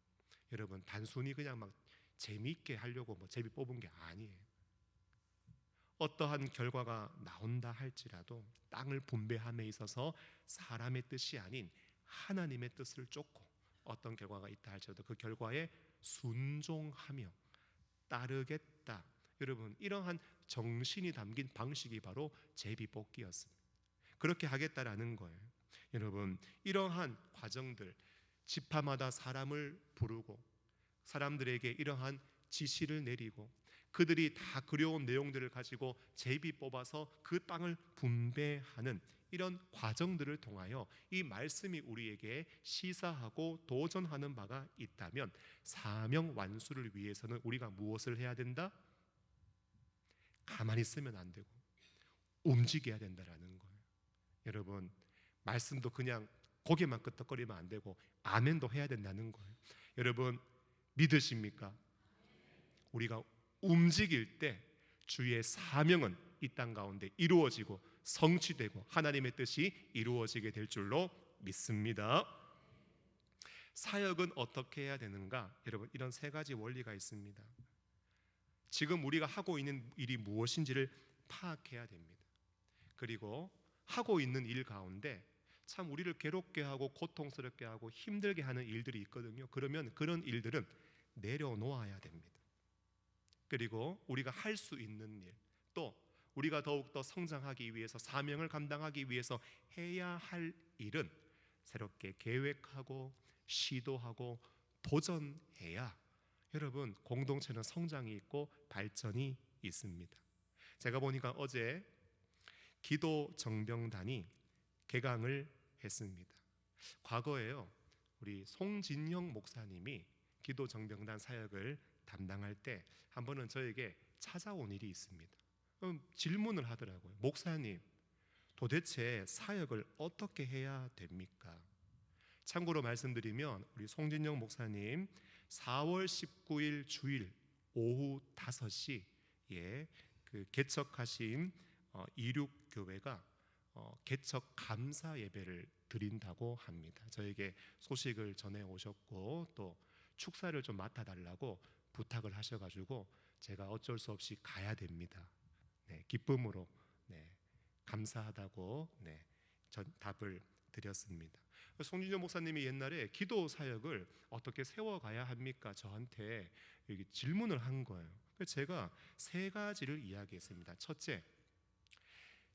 [SPEAKER 4] 여러분, 단순히 그냥 막 재미있게 하려고 뭐 제비 뽑은 게 아니에요. 어떠한 결과가 나온다 할지라도 땅을 분배함에 있어서 사람의 뜻이 아닌 하나님의 뜻을 쫓고 어떤 결과가 있다 할지라도 그 결과에 순종하며 따르겠다. 여러분, 이러한 정신이 담긴 방식이 바로 제비뽑기였습니다. 그렇게 하겠다라는 거예요. 여러분, 이러한 과정들, 지파마다 사람을 부르고 사람들에게 이러한 지시를 내리고 그들이 다 그려온 내용들을 가지고 제비 뽑아서 그 땅을 분배하는 이런 과정들을 통하여 이 말씀이 우리에게 시사하고 도전하는 바가 있다면 사명 완수를 위해서는 우리가 무엇을 해야 된다? 가만히 있으면 안 되고 움직여야 된다라는 거예요. 여러분, 말씀도 그냥 고개만 끄덕거리면 안 되고 아멘도 해야 된다는 거예요. 여러분, 믿으십니까? 우리가 움직일 때 주의 사명은 이 땅 가운데 이루어지고 성취되고 하나님의 뜻이 이루어지게 될 줄로 믿습니다. 사역은 어떻게 해야 되는가? 여러분, 이런 세 가지 원리가 있습니다. 지금 우리가 하고 있는 일이 무엇인지를 파악해야 됩니다. 그리고 하고 있는 일 가운데 참 우리를 괴롭게 하고 고통스럽게 하고 힘들게 하는 일들이 있거든요. 그러면 그런 일들은 내려놓아야 됩니다. 그리고 우리가 할 수 있는 일, 또 우리가 더욱더 성장하기 위해서 사명을 감당하기 위해서 해야 할 일은 새롭게 계획하고 시도하고 도전해야 여러분 공동체는 성장이 있고 발전이 있습니다. 제가 보니까 어제 기도 정병단이 개강을 했습니다. 과거에요, 우리 송진영 목사님이 기도 정병단 사역을 담당할 때 한 번은 저에게 찾아온 일이 있습니다. 질문을 하더라고요. 목사님, 도대체 사역을 어떻게 해야 됩니까? 참고로 말씀드리면 우리 송진영 목사님 4월 19일 주일 오후 5시에 그 개척하신 이륙교회가 개척 감사 예배를 드린다고 합니다. 저에게 소식을 전해 오셨고 또 축사를 좀 맡아달라고 부탁을 하셔가지고 제가 어쩔 수 없이 가야 됩니다. 네, 기쁨으로 감사하다고 전 답을 드렸습니다. 송진영 목사님이 옛날에 기도 사역을 어떻게 세워가야 합니까? 저한테 여기 질문을 한 거예요. 그래서 제가 세 가지를 이야기했습니다. 첫째,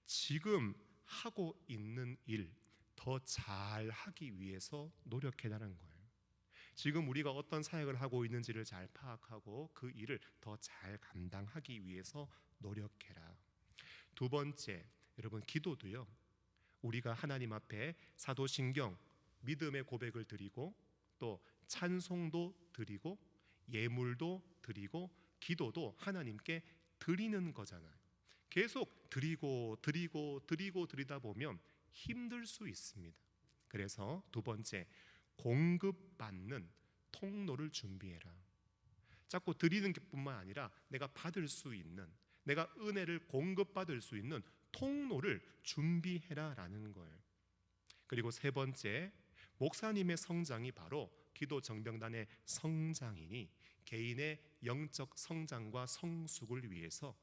[SPEAKER 4] 지금 하고 있는 일 더 잘하기 위해서 노력해라는 거예요. 지금 우리가 어떤 사역을 하고 있는지를 잘 파악하고 그 일을 더 잘 감당하기 위해서 노력해라. 두 번째, 여러분, 기도도요, 우리가 하나님 앞에 사도신경 믿음의 고백을 드리고 또 찬송도 드리고 예물도 드리고 기도도 하나님께 드리는 거잖아요. 계속 드리다 보면 힘들 수 있습니다. 그래서 두 번째, 공급받는 통로를 준비해라. 자꾸 드리는 것뿐만 아니라 내가 받을 수 있는, 내가 은혜를 공급받을 수 있는 통로를 준비해라라는 거예요. 그리고 세 번째, 목사님의 성장이 바로 기도 정병단의 성장이니 개인의 영적 성장과 성숙을 위해서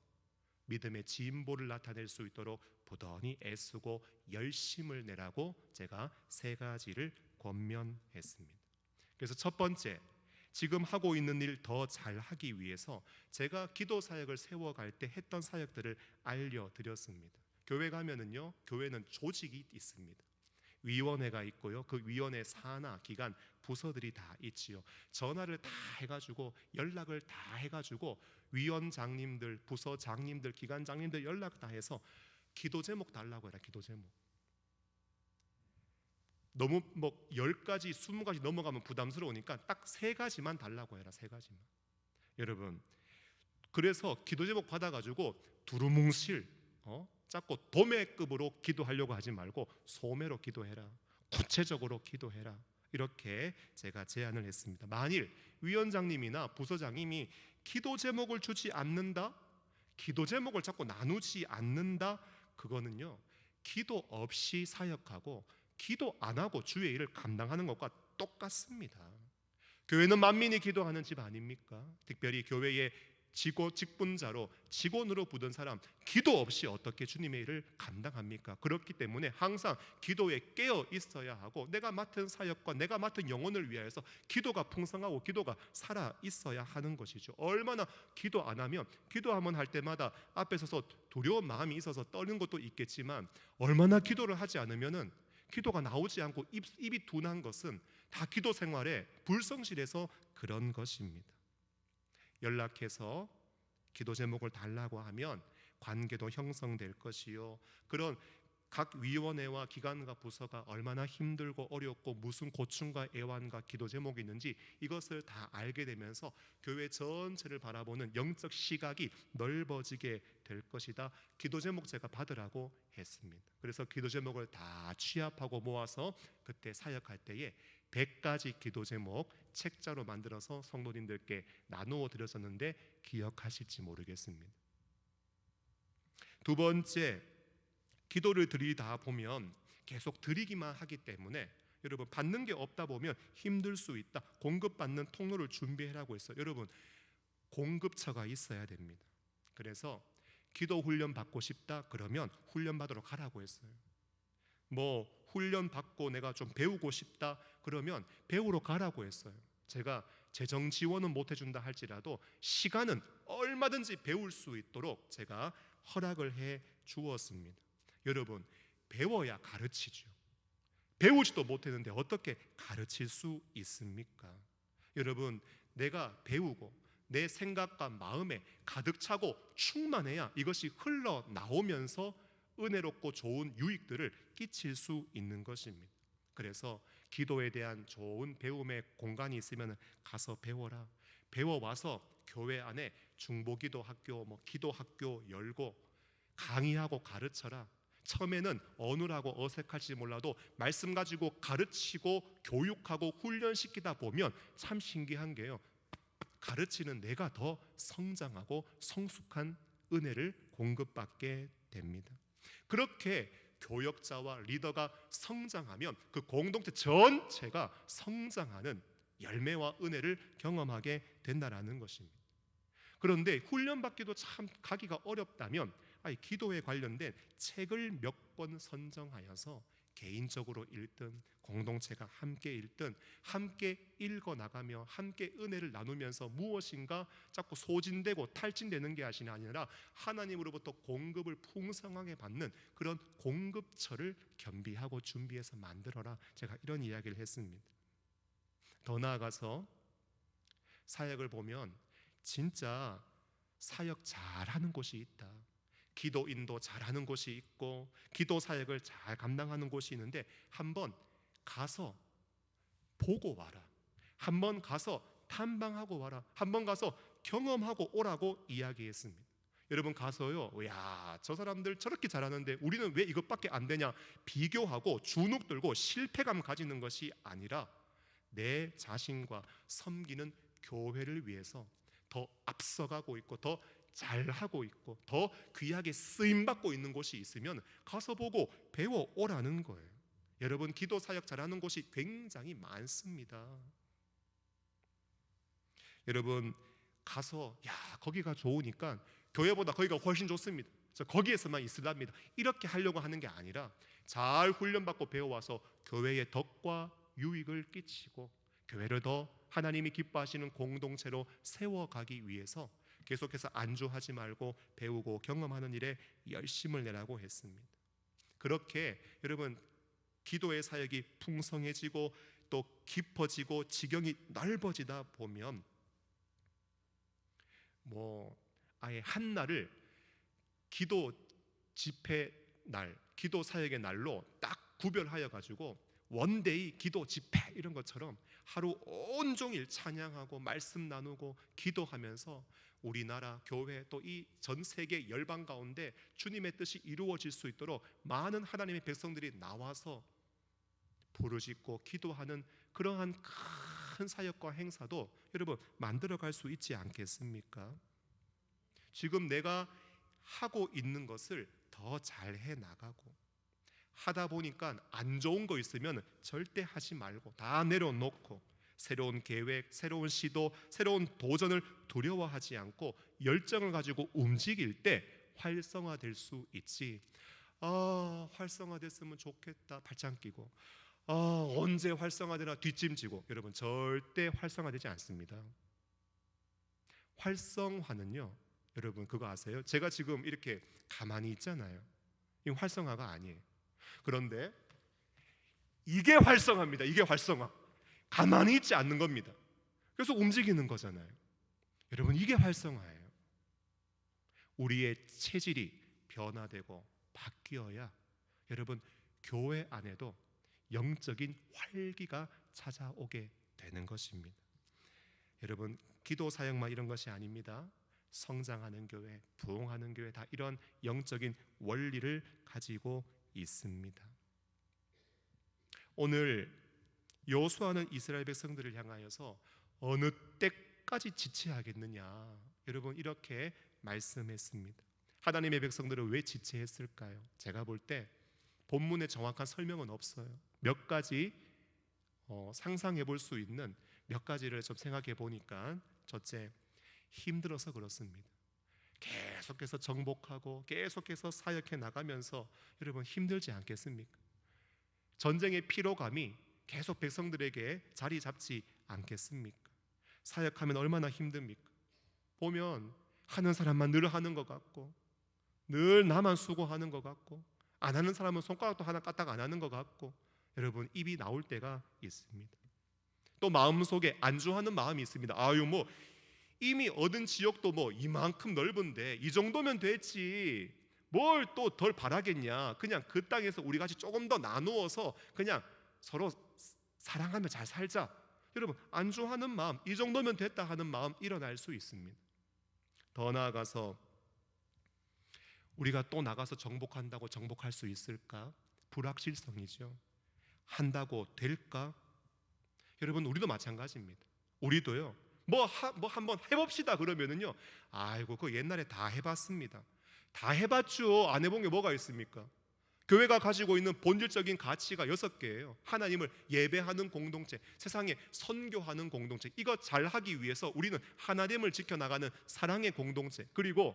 [SPEAKER 4] 믿음의 진보를 나타낼 수 있도록 부단히 애쓰고 열심을 내라고 제가 세 가지를 권면했습니다. 그래서 첫 번째, 지금 하고 있는 일 더 잘하기 위해서 제가 기도 사역을 세워갈 때 했던 사역들을 알려드렸습니다. 교회 가면은요, 교회는 조직이 있습니다. 위원회가 있고요, 그 위원회 산하 기관 부서들이 다 있지요. 전화를 다 해가지고 연락을 다 해가지고 위원장님들, 부서장님들, 기관장님들 연락 다 해서 기도 제목 달라고 해라. 기도 제목. 너무 10가지, 20가지 넘어가면 부담스러우니까 딱 3가지만 달라고 해라. 3가지만. 여러분, 그래서 기도 제목 받아가지고 두루뭉실 자꾸 도매급으로 기도하려고 하지 말고 소매로 기도해라. 구체적으로 기도해라. 이렇게 제가 제안을 했습니다. 만일 위원장님이나 부서장님이 기도 제목을 주지 않는다, 기도 제목을 자꾸 나누지 않는다, 그거는요, 기도 없이 사역하고 기도 안 하고 주의 일을 감당하는 것과 똑같습니다. 교회는 만민이 기도하는 집 아닙니까? 특별히 교회의 직분자로 직원으로 부른 사람, 기도 없이 어떻게 주님의 일을 감당합니까? 그렇기 때문에 항상 기도에 깨어 있어야 하고, 내가 맡은 사역과 내가 맡은 영혼을 위하여서 기도가 풍성하고 기도가 살아 있어야 하는 것이죠. 얼마나 기도 안 하면, 기도하면 할 때마다 앞에 서서 두려운 마음이 있어서 떠는 것도 있겠지만, 얼마나 기도를 하지 않으면은 기도가 나오지 않고 입이 둔한 것은 다 기도 생활에 불성실해서 그런 것입니다. 연락해서 기도 제목을 달라고 하면 관계도 형성될 것이요, 그런 각 위원회와 기관과 부서가 얼마나 힘들고 어렵고 무슨 고충과 애환과 기도 제목이 있는지 이것을 다 알게 되면서 교회 전체를 바라보는 영적 시각이 넓어지게 될 것이다. 기도 제목 제가 받으라고 했습니다. 그래서 기도 제목을 다 취합하고 모아서 그때 사역할 때에 100가지 기도 제목 책자로 만들어서 성도님들께 나누어 드렸었는데 기억하실지 모르겠습니다. 두 번째, 기도를 드리다 보면 계속 드리기만 하기 때문에 여러분 받는 게 없다 보면 힘들 수 있다. 공급받는 통로를 준비해라고 했어요. 여러분 공급처가 있어야 됩니다. 그래서 기도 훈련 받고 싶다 그러면 훈련 받으러 가라고 했어요. 뭐 훈련 받고 내가 좀 배우고 싶다 그러면 배우러 가라고 했어요. 제가 재정 지원은 못 해준다 할지라도 시간은 얼마든지 배울 수 있도록 제가 허락을 해 주었습니다. 여러분 배워야 가르치죠. 배우지도 못했는데 어떻게 가르칠 수 있습니까? 여러분 내가 배우고 내 생각과 마음에 가득 차고 충만해야 이것이 흘러나오면서 은혜롭고 좋은 유익들을 끼칠 수 있는 것입니다. 그래서 기도에 대한 좋은 배움의 공간이 있으면 가서 배워라. 배워와서 교회 안에 중보기도 학교, 기도 학교 열고 강의하고 가르쳐라. 처음에는 어눌하고 어색할지 몰라도 말씀 가지고 가르치고 교육하고 훈련시키다 보면 참 신기한 게요, 가르치는 내가 더 성장하고 성숙한 은혜를 공급받게 됩니다. 그렇게 교역자와 리더가 성장하면 그 공동체 전체가 성장하는 열매와 은혜를 경험하게 된다라는 것입니다. 그런데 훈련받기도 참 가기가 어렵다면 기도에 관련된 책을 몇 번 선정하여서 개인적으로 읽든 공동체가 함께 읽든 함께 읽어나가며 함께 은혜를 나누면서 무엇인가 자꾸 소진되고 탈진되는 게 아니라 하나님으로부터 공급을 풍성하게 받는 그런 공급처를 겸비하고 준비해서 만들어라. 제가 이런 이야기를 했습니다. 더 나아가서 사역을 보면 진짜 사역 잘하는 곳이 있다. 기도 인도 잘하는 곳이 있고 기도 사역을 잘 감당하는 곳이 있는데 한번 가서 보고 와라. 한번 가서 탐방하고 와라. 한번 가서 경험하고 오라고 이야기했습니다. 여러분 가서요, 야, 저 사람들 저렇게 잘하는데 우리는 왜 이것밖에 안 되냐 비교하고 주눅 들고 실패감 가지는 것이 아니라 내 자신과 섬기는 교회를 위해서 더 앞서가고 있고 더 잘하고 있고 더 귀하게 쓰임받고 있는 곳이 있으면 가서 보고 배워오라는 거예요. 여러분 기도 사역 잘하는 곳이 굉장히 많습니다. 여러분 가서 거기가 좋으니까 교회보다 거기가 훨씬 좋습니다. 저 거기에서만 있으랍니다. 이렇게 하려고 하는 게 아니라 잘 훈련받고 배워와서 교회의 덕과 유익을 끼치고 교회를 더 하나님이 기뻐하시는 공동체로 세워가기 위해서 계속해서 안주하지 말고 배우고 경험하는 일에 열심을 내라고 했습니다. 그렇게 여러분 기도의 사역이 풍성해지고 또 깊어지고 지경이 넓어지다 보면 아예 한 날을 기도 집회 날, 기도 사역의 날로 딱 구별하여 가지고 원데이 기도 집회 이런 것처럼 하루 온종일 찬양하고 말씀 나누고 기도하면서 우리나라 교회 또 이 전 세계 열방 가운데 주님의 뜻이 이루어질 수 있도록 많은 하나님의 백성들이 나와서 부르짖고 기도하는 그러한 큰 사역과 행사도 여러분 만들어갈 수 있지 않겠습니까? 지금 내가 하고 있는 것을 더 잘해 나가고 하다 보니까 안 좋은 거 있으면 절대 하지 말고 다 내려놓고 새로운 계획, 새로운 시도, 새로운 도전을 두려워하지 않고 열정을 가지고 움직일 때 활성화될 수 있지. 활성화됐으면 좋겠다 팔짱 끼고 언제 활성화되나 뒷짐지고, 여러분 절대 활성화되지 않습니다. 활성화는요, 여러분 그거 아세요? 제가 지금 이렇게 가만히 있잖아요. 이건 활성화가 아니에요. 그런데 이게 활성화입니다. 이게 활성화. 가만히 있지 않는 겁니다. 그래서 움직이는 거잖아요. 여러분 이게 활성화예요. 우리의 체질이 변화되고 바뀌어야 여러분 교회 안에도 영적인 활기가 찾아오게 되는 것입니다. 여러분 기도 사역만 이런 것이 아닙니다. 성장하는 교회, 부흥하는 교회 다 이런 영적인 원리를 가지고 있습니다. 오늘 여호수아는 이스라엘 백성들을 향하여서 어느 때까지 지체하겠느냐, 여러분 이렇게 말씀했습니다. 하나님의 백성들은 왜 지체했을까요? 제가 볼 때 본문에 정확한 설명은 없어요. 몇 가지 상상해 볼 수 있는 몇 가지를 좀 생각해 보니까, 첫째, 힘들어서 그렇습니다. 계속해서 정복하고 계속해서 사역해 나가면서 여러분 힘들지 않겠습니까? 전쟁의 피로감이 계속 백성들에게 자리 잡지 않겠습니까? 사역하면 얼마나 힘듭니까? 보면 하는 사람만 늘 하는 것 같고, 늘 나만 수고하는 것 같고, 안 하는 사람은 손가락도 하나 까딱 안 하는 것 같고, 여러분 입이 나올 때가 있습니다. 또 마음속에 안주하는 마음이 있습니다. 뭐 이미 얻은 지역도 뭐 이만큼 넓은데 이 정도면 됐지, 뭘 또 덜 바라겠냐, 그냥 그 땅에서 우리 같이 조금 더 나누어서 그냥 서로 사랑하며 잘 살자. 여러분 안주하는 마음, 이 정도면 됐다 하는 마음 일어날 수 있습니다. 더 나아가서 우리가 또 나가서 정복한다고 정복할 수 있을까? 불확실성이죠. 한다고 될까? 여러분 우리도 마찬가지입니다. 우리도요 뭐 한번 해봅시다 그러면은요, 아이고 그거 옛날에 다 해봤습니다. 다 해봤죠. 안 해본 게 뭐가 있습니까? 교회가 가지고 있는 본질적인 가치가 6개예요. 하나님을 예배하는 공동체, 세상에 선교하는 공동체, 이거 잘하기 위해서 우리는 하나님을 지켜나가는 사랑의 공동체, 그리고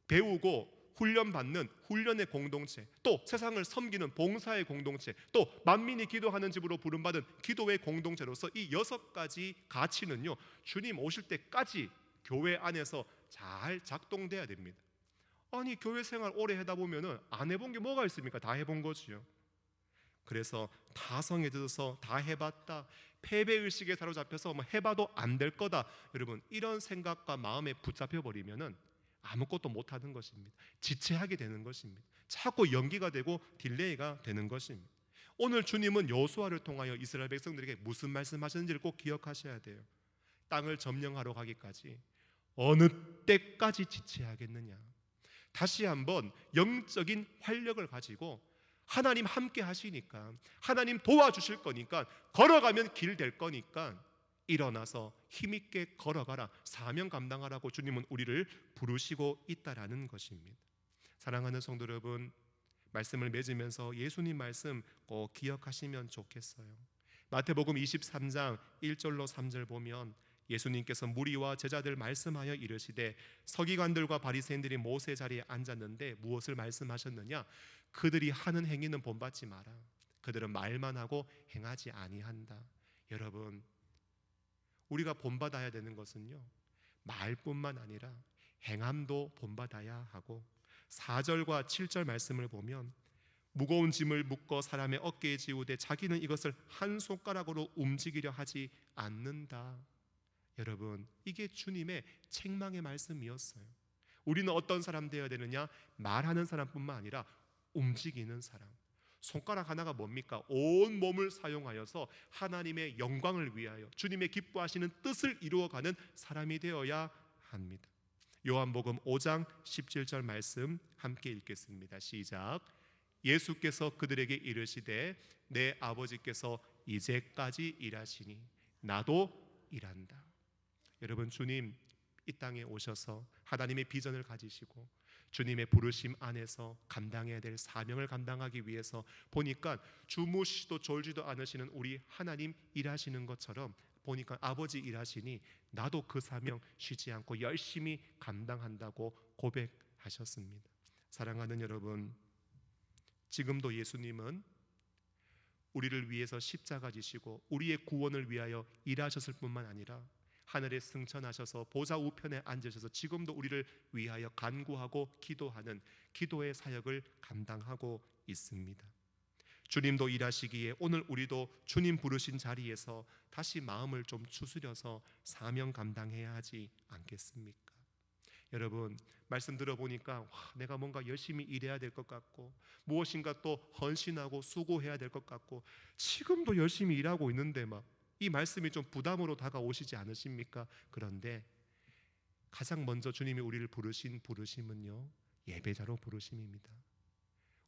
[SPEAKER 4] 배우고 훈련받는 훈련의 공동체, 또 세상을 섬기는 봉사의 공동체, 또 만민이 기도하는 집으로 부름받은 기도의 공동체로서 이 6가지 가치는요 주님 오실 때까지 교회 안에서 잘 작동돼야 됩니다. 아니 교회 생활 오래 하다 보면은 안 해본 게 뭐가 있습니까? 다 해본 거지요. 그래서 타성에 들어서 다 해봤다, 패배의식에 사로잡혀서 뭐 해봐도 안 될 거다, 여러분 이런 생각과 마음에 붙잡혀 버리면은 아무것도 못하는 것입니다. 지체하게 되는 것입니다. 자꾸 연기가 되고 딜레이가 되는 것입니다. 오늘 주님은 여호수아를 통하여 이스라엘 백성들에게 무슨 말씀하셨는지를 꼭 기억하셔야 돼요. 땅을 점령하러 가기까지 어느 때까지 지체하겠느냐. 다시 한번 영적인 활력을 가지고 하나님 함께 하시니까, 하나님 도와주실 거니까, 걸어가면 길 될 거니까 일어나서 힘있게 걸어가라, 사명 감당하라고 주님은 우리를 부르시고 있다라는 것입니다. 사랑하는 성도 여러분, 말씀을 맺으면서 예수님 말씀 꼭 기억하시면 좋겠어요. 마태복음 23장 1절로 3절 보면 예수님께서 무리와 제자들 말씀하여 이르시되 서기관들과 바리새인들이 모세 자리에 앉았는데 무엇을 말씀하셨느냐? 그들이 하는 행위는 본받지 마라. 그들은 말만 하고 행하지 아니한다. 여러분 우리가 본받아야 되는 것은요 말뿐만 아니라 행함도 본받아야 하고, 4절과 7절 말씀을 보면 무거운 짐을 묶어 사람의 어깨에 지우되 자기는 이것을 한 손가락으로 움직이려 하지 않는다. 여러분 이게 주님의 책망의 말씀이었어요. 우리는 어떤 사람 되어야 되느냐? 말하는 사람뿐만 아니라 움직이는 사람. 손가락 하나가 뭡니까? 온 몸을 사용하여서 하나님의 영광을 위하여 주님의 기뻐하시는 뜻을 이루어가는 사람이 되어야 합니다. 요한복음 5장 17절 말씀 함께 읽겠습니다. 시작. 예수께서 그들에게 이르시되 내 아버지께서 이제까지 일하시니 나도 일한다. 여러분 주님 이 땅에 오셔서 하나님의 비전을 가지시고 주님의 부르심 안에서 감당해야 될 사명을 감당하기 위해서 보니까 주무시도 졸지도 않으시는 우리 하나님 일하시는 것처럼 보니까 아버지 일하시니 나도 그 사명 쉬지 않고 열심히 감당한다고 고백하셨습니다. 사랑하는 여러분, 지금도 예수님은 우리를 위해서 십자가 지시고 우리의 구원을 위하여 일하셨을 뿐만 아니라 하늘에 승천하셔서 보좌 우편에 앉으셔서 지금도 우리를 위하여 간구하고 기도하는 기도의 사역을 감당하고 있습니다. 주님도 일하시기에 오늘 우리도 주님 부르신 자리에서 다시 마음을 좀 추스려서 사명 감당해야 하지 않겠습니까? 여러분, 말씀 들어보니까 내가 뭔가 열심히 일해야 될 것 같고 무엇인가 또 헌신하고 수고해야 될 것 같고 지금도 열심히 일하고 있는데 막 이 말씀이 좀 부담으로 다가오시지 않으십니까? 그런데 가장 먼저 주님이 우리를 부르신 부르심은요, 예배자로 부르심입니다.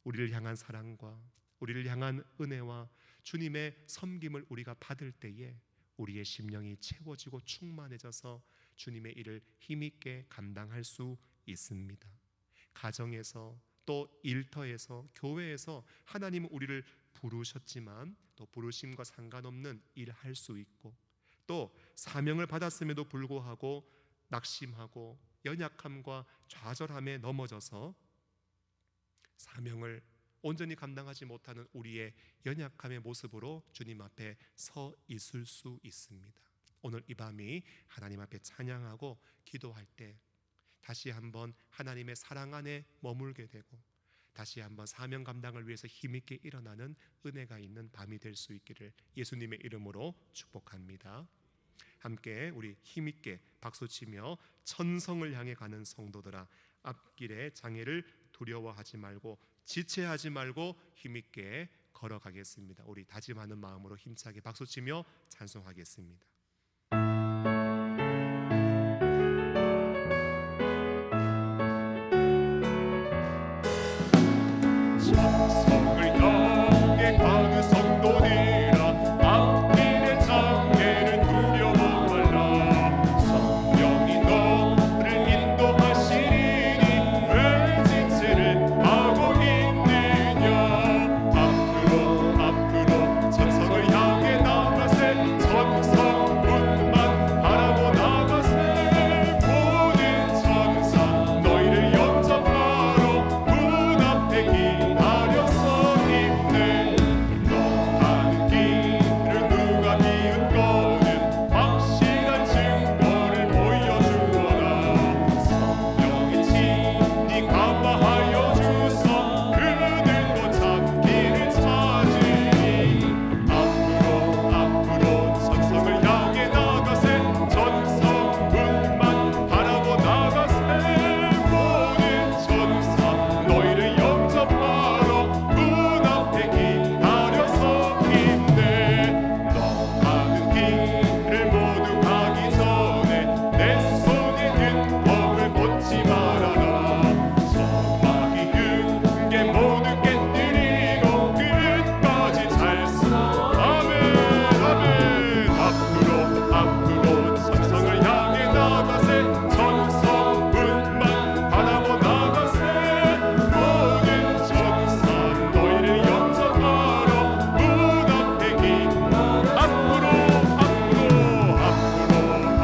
[SPEAKER 4] 우리를 향한 사랑과 우리를 향한 은혜와 주님의 섬김을 우리가 받을 때에 우리의 심령이 채워지고 충만해져서 주님의 일을 힘있게 감당할 수 있습니다. 가정에서 또 일터에서 교회에서 하나님은 우리를 부르셨지만 또 부르심과 상관없는 일을 할 수 있고 또 사명을 받았음에도 불구하고 낙심하고 연약함과 좌절함에 넘어져서 사명을 온전히 감당하지 못하는 우리의 연약함의 모습으로 주님 앞에 서 있을 수 있습니다. 오늘 이 밤이 하나님 앞에 찬양하고 기도할 때 다시 한번 하나님의 사랑 안에 머물게 되고 다시 한번 사명 감당을 위해서 힘있게 일어나는 은혜가 있는 밤이 될 수 있기를 예수님의 이름으로 축복합니다. 함께 우리 힘있게 박수치며 천성을 향해 가는 성도들아, 앞길의 장애를 두려워하지 말고 지체하지 말고 힘있게 걸어가겠습니다. 우리 다짐하는 마음으로 힘차게 박수치며 찬송하겠습니다.
[SPEAKER 2] 성을 향해 가는 성도들아, 앞길의 장애를 두려워 말라. 성령이 너를 인도하시리니 왜 지체를 하고 있느냐. 앞으로 천성을 향해 나가세. 천성뿐만 바라보 나가세. 모든 천사 너희를 영접하러 문 앞에 기다려서 있네. 너 가는 길을 누가 비웃거든 확실한 증거를 보여주어라. 성령의 친히 감화하여 주소. 그들도 찾기를 찾으니. 앞으로 천성을 향해 나가세. 천성뿐만 바라보 나가세. 모든 천사 너희를 영접하러 문 앞에 기다려서 있네. 너 가는 길을 모두 가기 전에 내 손에 든 법을 벗지 말아라. 소망이 흙게 모두 깨뜨리고 끝까지 잘 써. 아멘 아멘. 앞으로 천성을 향해 나가세. 천성뿐만 바라보 나가세. 모든 천사 너희를 영접하러 문 앞에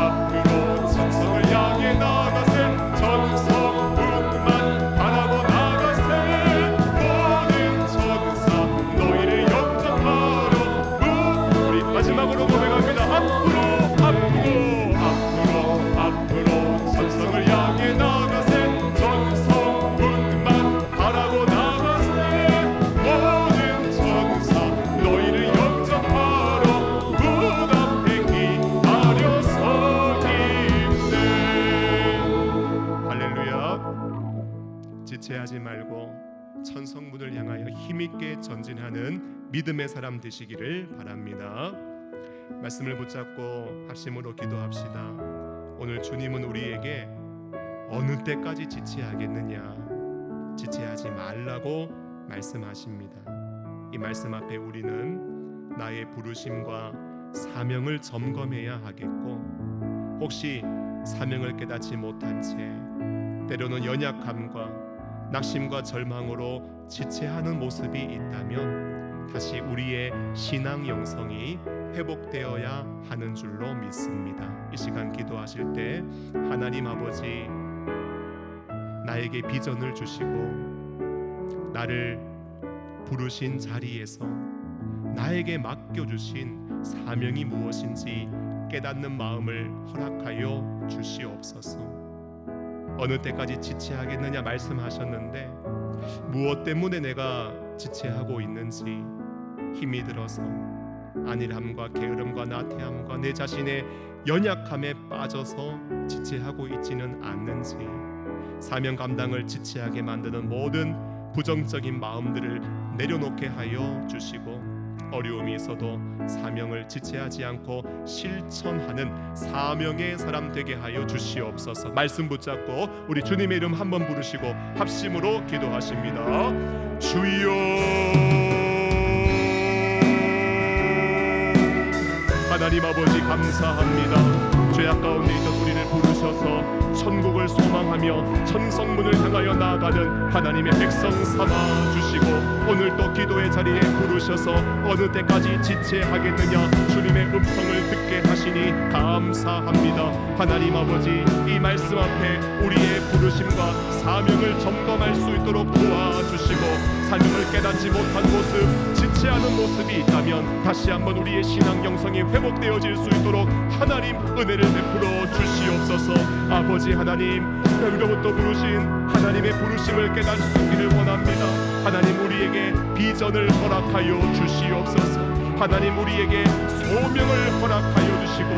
[SPEAKER 2] 앞으로 천성을 향해 나가세. 천성뿐만 바라보 나가세. 모든 천사 너희를 영접하러 우리 마지막으로 고백합니다. 앞으로 천성을 향해 나가세. 천성뿐만 바라고 나가세. 모든 천사 너희를 영접하러 문 앞에 기다려서 있네.
[SPEAKER 4] 할렐루야. 지체하지 말고 천성문을 향하여 힘있게 전진하는 믿음의 사람 되시기를 바랍니다. 말씀을 붙잡고 합심으로 기도합시다. 오늘 주님은 우리에게 어느 때까지 지체하겠느냐, 지체하지 말라고 말씀하십니다. 이 말씀 앞에 우리는 나의 부르심과 사명을 점검해야 하겠고 혹시 사명을 깨닫지 못한 채 때로는 연약함과 낙심과 절망으로 지체하는 모습이 있다면 다시 우리의 신앙 영성이 회복되어야 하는 줄로 믿습니다. 이 시간 기도하실 때 하나님 아버지, 나에게 비전을 주시고 나를 부르신 자리에서 나에게 맡겨주신 사명이 무엇인지 깨닫는 마음을 허락하여 주시옵소서. 어느 때까지 지체하겠느냐 말씀하셨는데 무엇 때문에 내가 지체하고 있는지, 힘이 들어서 안일함과 게으름과 나태함과 내 자신의 연약함에 빠져서 지체하고 있지는 않는지, 사명 감당을 지체하게 만드는 모든 부정적인 마음들을 내려놓게 하여 주시고, 어려움이 있어도 사명을 지체하지 않고 실천하는 사명의 사람 되게 하여 주시옵소서. 말씀 붙잡고 우리 주님의 이름 한번 부르시고 합심으로 기도하십니다. 주여, 하나님 아버지 감사합니다. 죄악 가운데 있던 우리를 부르셔서 천국을 소망하며 천성문을 향하여 나아가는 하나님의 백성 삼아 주시고, 오늘 또 기도의 자리에 부르셔서 어느 때까지 지체하겠느냐 주님의 음성을 듣게 하시니 감사합니다. 하나님 아버지, 이 말씀 앞에 우리의 부르심과 사명을 점검할 수 있도록 도와주시고, 사명을 깨닫지 못한 모습, 지체하는 모습이 있다면 다시 한번 우리의 신앙 영성이 회복되어질 수 있도록 하나님 은혜를 베풀어 주시옵소서. 아버지 하나님, 여기로부터 부르신 하나님의 부르심을 깨달을 수 있기를 원합니다. 하나님, 우리에게 비전을 허락하여 주시옵소서. 하나님, 우리에게 소명을 허락하여 주시고,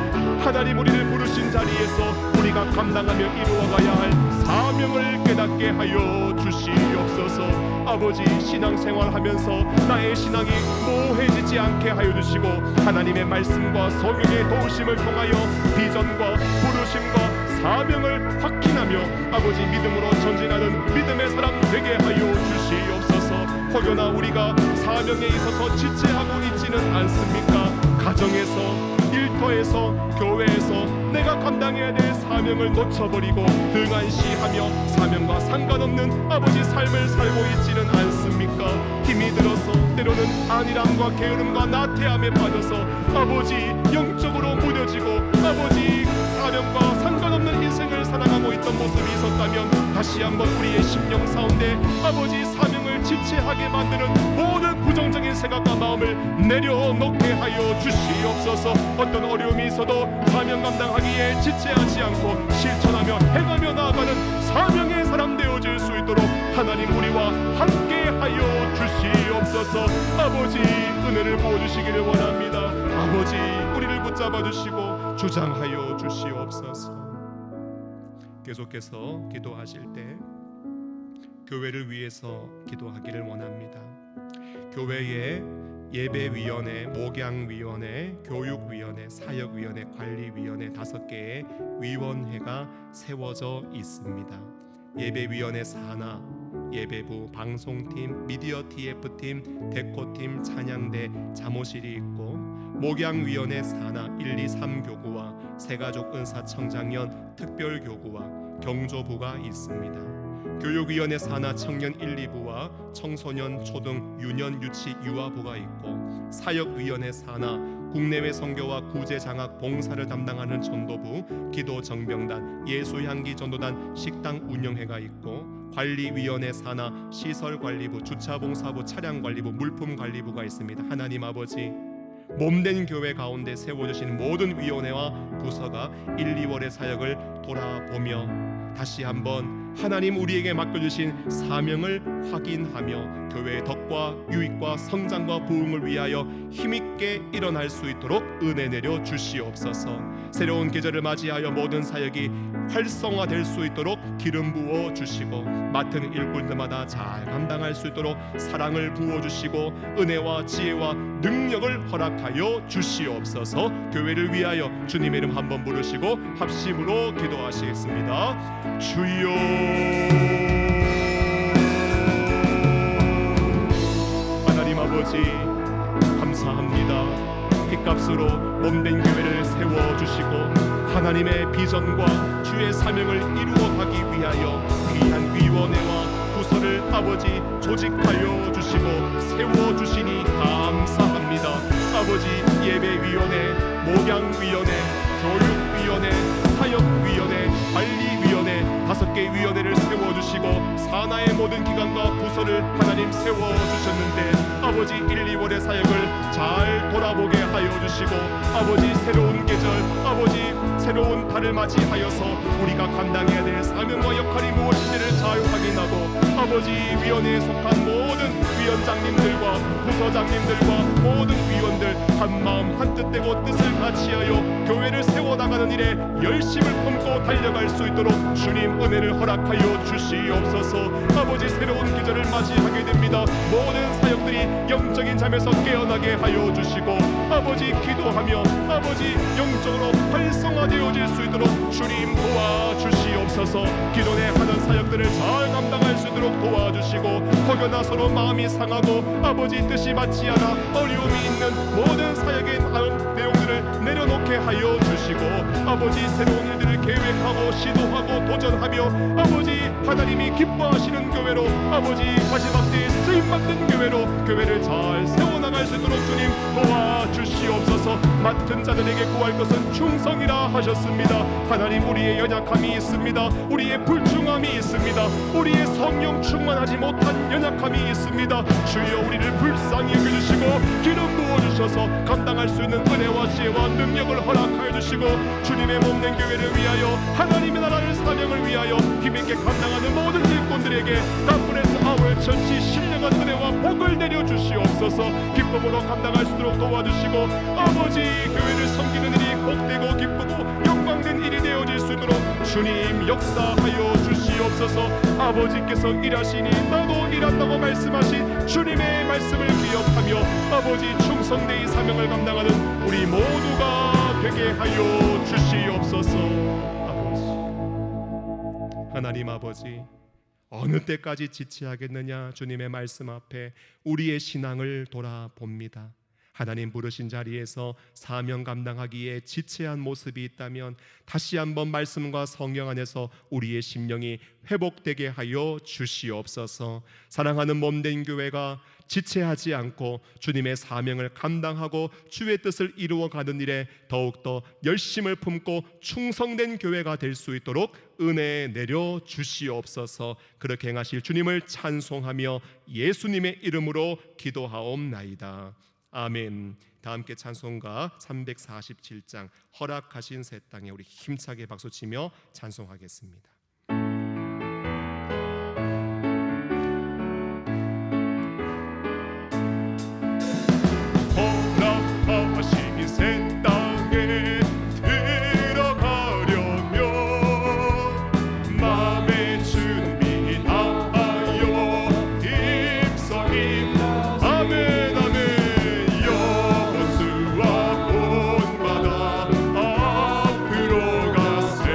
[SPEAKER 4] 하나님 우리를 부르신 자리에서 우리가 감당하며 이루어가야 할 사명을 깨닫게 하여 주시옵소서. 아버지, 신앙생활하면서 나의 신앙이 모호해지지 않게 하여 주시고, 하나님의 말씀과 성령의 도우심을 통하여 비전과 부르심과 사명을 확신하며 아버지 믿음으로 전진하는 믿음의 사람 되게 하여 주시옵소서. 혹여나 우리가 사명에 있어서 지체하고 있지는 않습니까? 가정에서, 일터에서, 교회에서 내가 감당해야 될 사명을 놓쳐버리고 등한시하며 사명과 상관없는 아버지 삶을 살고 있지는 않습니까? 힘이 들어서 때로는 안일함과 게으름과 나태함에 빠져서 아버지 영적으로 무뎌지고 아버지 사명과 상관없는 인생을 살아가고 있던 모습이 있었다면 다시 한번 우리의 심령 가운데 아버지 사명을 지체하게 만드는 모든 부정적인 생각과 마음을 내려놓게 하여 주시옵소서. 어떤 어려움이 있어도 사명 감당하기에 지체하지 않고 실천하며 행하며 나아가는 사명의 사람 되어질 수 있도록 하나님 우리와 함께 하여 주시옵소서. 아버지 은혜를 부어주시기를 원합니다. 아버지 우리를 붙잡아 주시고 주장하여 주시옵소서. 계속해서 기도하실 때 교회를 위해서 기도하기를 원합니다. 교회에 예배위원회, 목양위원회, 교육위원회, 사역위원회, 관리위원회 5개의 위원회가 세워져 있습니다. 예배위원회 산하, 예배부, 방송팀, 미디어 TF팀, 데코팀, 찬양대, 자모실이 있고, 목양위원회 산하 1, 2, 3교구와 새가족 은사청장연 특별교구와 경조부가 있습니다. 교육위원회 산하 청년 1, 2부와 청소년, 초등, 유년, 유치, 유아부가 있고, 사역위원회 산하 국내외 선교와 구제 장학 봉사를 담당하는 전도부, 기도 정병단, 예수향기 전도단, 식당 운영회가 있고, 관리위원회 산하 시설관리부, 주차봉사부, 차량관리부, 물품관리부가 있습니다. 하나님 아버지, 몸된 교회 가운데 세워주신 모든 위원회와 부서가 1, 2월의 사역을 돌아보며 다시 한번 하나님 우리에게 맡겨주신 사명을 확인하며 교회의 덕과 유익과 성장과 부흥을 위하여 힘있게 일어날 수 있도록 은혜 내려 주시옵소서. 새로운 계절을 맞이하여 모든 사역이 활성화될 수 있도록 기름 부어 주시고, 맡은 일꾼들마다 잘 감당할 수 있도록 사랑을 부어 주시고 은혜와 지혜와 능력을 허락하여 주시옵소서. 교회를 위하여 주님의 이름 한번 부르시고 합심으로 기도하시겠습니다. 주여, 하나님 아버지 감사합니다. 핏값으로 몸된 교회를 세워주시고 하나님의 비전과 주의 사명을 이루어가기 위하여 귀한 위원회와 부서를 부서를 아버지 조직하여 주시고 세워주시니 감사합니다. 아버지 예배위원회, 목양위원회, 교육위원회, 사역위원회, 관리위원회 5개 위원회를 세워주시고 산하의 모든 기관과 부서를 하나님 세워주셨는데 아버지 1, 2월의 사역을 잘 돌아보게 하여 주시고 아버지 새로운 계절, 아버지 새로운 달을 맞이하여서 우리가 감당해야 될 사명과 역할이 무엇인지를 잘 확인하고 아버지 위원회에 속한 모든 위원장님들과 부서장님들과 모든 위원들 한마음 한뜻되고 뜻을 같이하여 교회를 세워나가는 일에 열심을 품고 달려갈 수 있도록 주님 은혜를 허락하여 주시옵소서. 아버지 새로운 계절을 맞이하게 됩니다. 모든 사역들이 영적인 잠에서 깨어나게 하여 주시고 아버지 기도하며 아버지 영적으로 활성화되어질 수 있도록 주님 도와주시옵소서. 기존에 하는 사역들을 잘 감당할 수 있도록 도와주시고 혹여나 서로 마음이 상하고 아버지 뜻이 맞지 않아 어려움이 있는 모든 사역의 내용들을 내려놓게 하여 주시고 아버지 새로운 일들을 계획하고 시도하고 도전하며 아버지 하나님이 기뻐하시는 교회로 아버지 마지막 때에 쓰임받는 교회로 교회를 잘 세워나갈 수 있도록 주님 도와주시옵소서. 맡은 자들에게 구할 것은 충성이라 하셨습니다. 하나님 우리의 연약함이 있습니다. 우리의 불충함이 있습니다. 우리의 성령 충만하지 못한 연약함이 있습니다. 주여 우리를 불쌍히 여겨주시고 기름 부어주셔서 감당할 수 있는 은혜와 지혜와 능력을 허락하여 주시고 주님의 몸된 교회를 위하여 하나님의 나라를 사명을 위하여 힘있게 감당하는 모든 일꾼들에게 가브레스 아울 전시 신령한 은혜와 복을 내려주시옵소서. 기쁨으로 감당할 수 있도록 도와주시고 아버지 교회를 섬기는 일이 복되고 기쁘고 영광된 일이 되어질 수 있도록 주님 역사하여 주시옵소서. 아버지께서 일하시니 나도 일한다고 말씀하신 주님의 말씀을 기억하며 아버지 충성되이 사명을 감당하는 우리 모두가 되게 하여 주시옵소서. 하나님 아버지 어느 때까지 지체하겠느냐. 주님의 말씀 앞에 우리의 신앙을 돌아봅니다. 하나님 부르신 자리에서 사명 감당하기에 지체한 모습이 있다면 다시 한번 말씀과 성령 안에서 우리의 심령이 회복되게 하여 주시옵소서. 사랑하는 몸된 교회가 지체하지 않고 주님의 사명을 감당하고 주의 뜻을 이루어가는 일에 더욱더 열심을 품고 충성된 교회가 될 수 있도록 은혜 내려 주시옵소서. 그렇게 행하실 주님을 찬송하며 예수님의 이름으로 기도하옵나이다. 아멘. 다 함께 찬송가 347장 허락하신 새 땅에 우리 힘차게 박수치며 찬송하겠습니다.
[SPEAKER 2] 허락하신 새 땅에 들어가려면 마음의 준비 다하여 입성임. 아멘 아멘. 여호수아 본받아 앞으로 가세.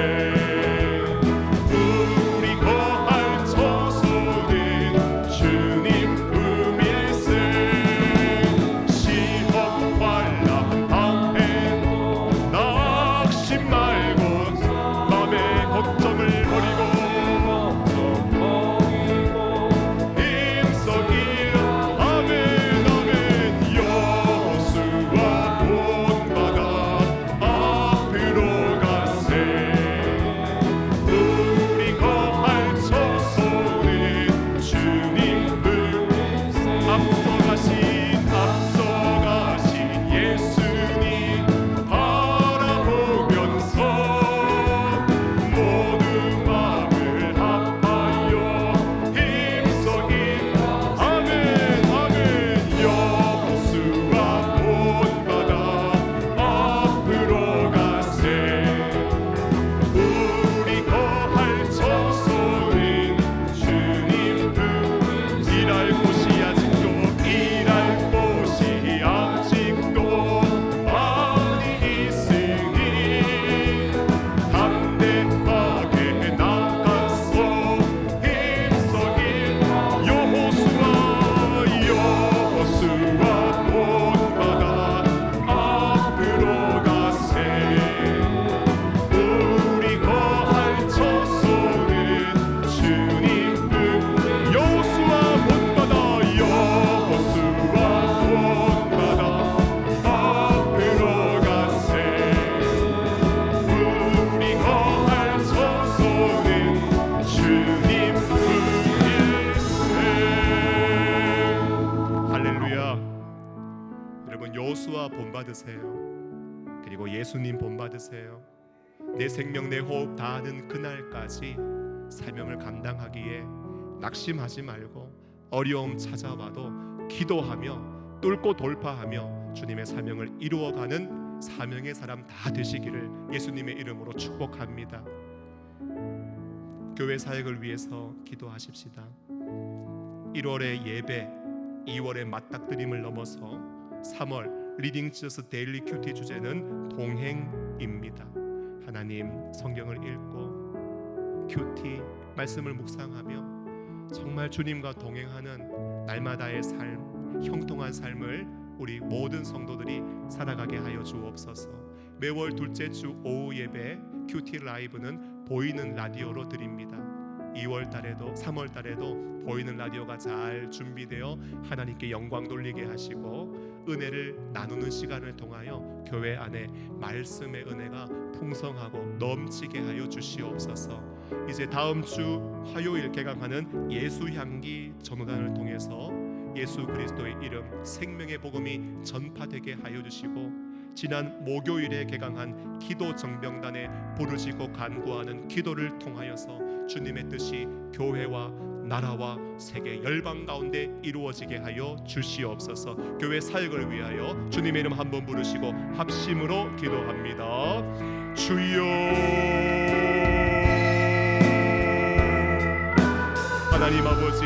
[SPEAKER 4] 여러분 여호수아 본받으세요. 그리고 예수님 본받으세요. 내 생명 내 호흡 다하는 그날까지 사명을 감당하기에 낙심하지 말고 어려움 찾아와도 기도하며 뚫고 돌파하며 주님의 사명을 이루어가는 사명의 사람 다 되시기를 예수님의 이름으로 축복합니다. 교회 사역을 위해서 기도하십시다. 1월의 예배, 2월의 맞닥뜨림을 넘어서 3월 리딩 지저스 데일리 큐티 주제는 동행입니다. 하나님 성경을 읽고 큐티 말씀을 묵상하며 정말 주님과 동행하는 날마다의 삶, 형통한 삶을 우리 모든 성도들이 살아가게 하여 주옵소서. 매월 둘째 주 오후 예배 큐티 라이브는 보이는 라디오로 드립니다. 2월 달에도 3월 달에도 보이는 라디오가 잘 준비되어 하나님께 영광 돌리게 하시고 은혜를 나누는 시간을 통하여 교회 안에 말씀의 은혜가 풍성하고 넘치게 하여 주시옵소서. 이제 다음 주 화요일 개강하는 예수향기 전도단을 통해서 예수 그리스도의 이름 생명의 복음이 전파되게 하여 주시고 지난 목요일에 개강한 기도 정병단에 부르짖고 간구하는 기도를 통하여서 주님의 뜻이 교회와 나라와 세계 열방 가운데 이루어지게 하여 주시옵소서. 교회 사역을 위하여 주님의 이름 한번 부르시고 합심으로 기도합니다. 주여, 하나님 아버지,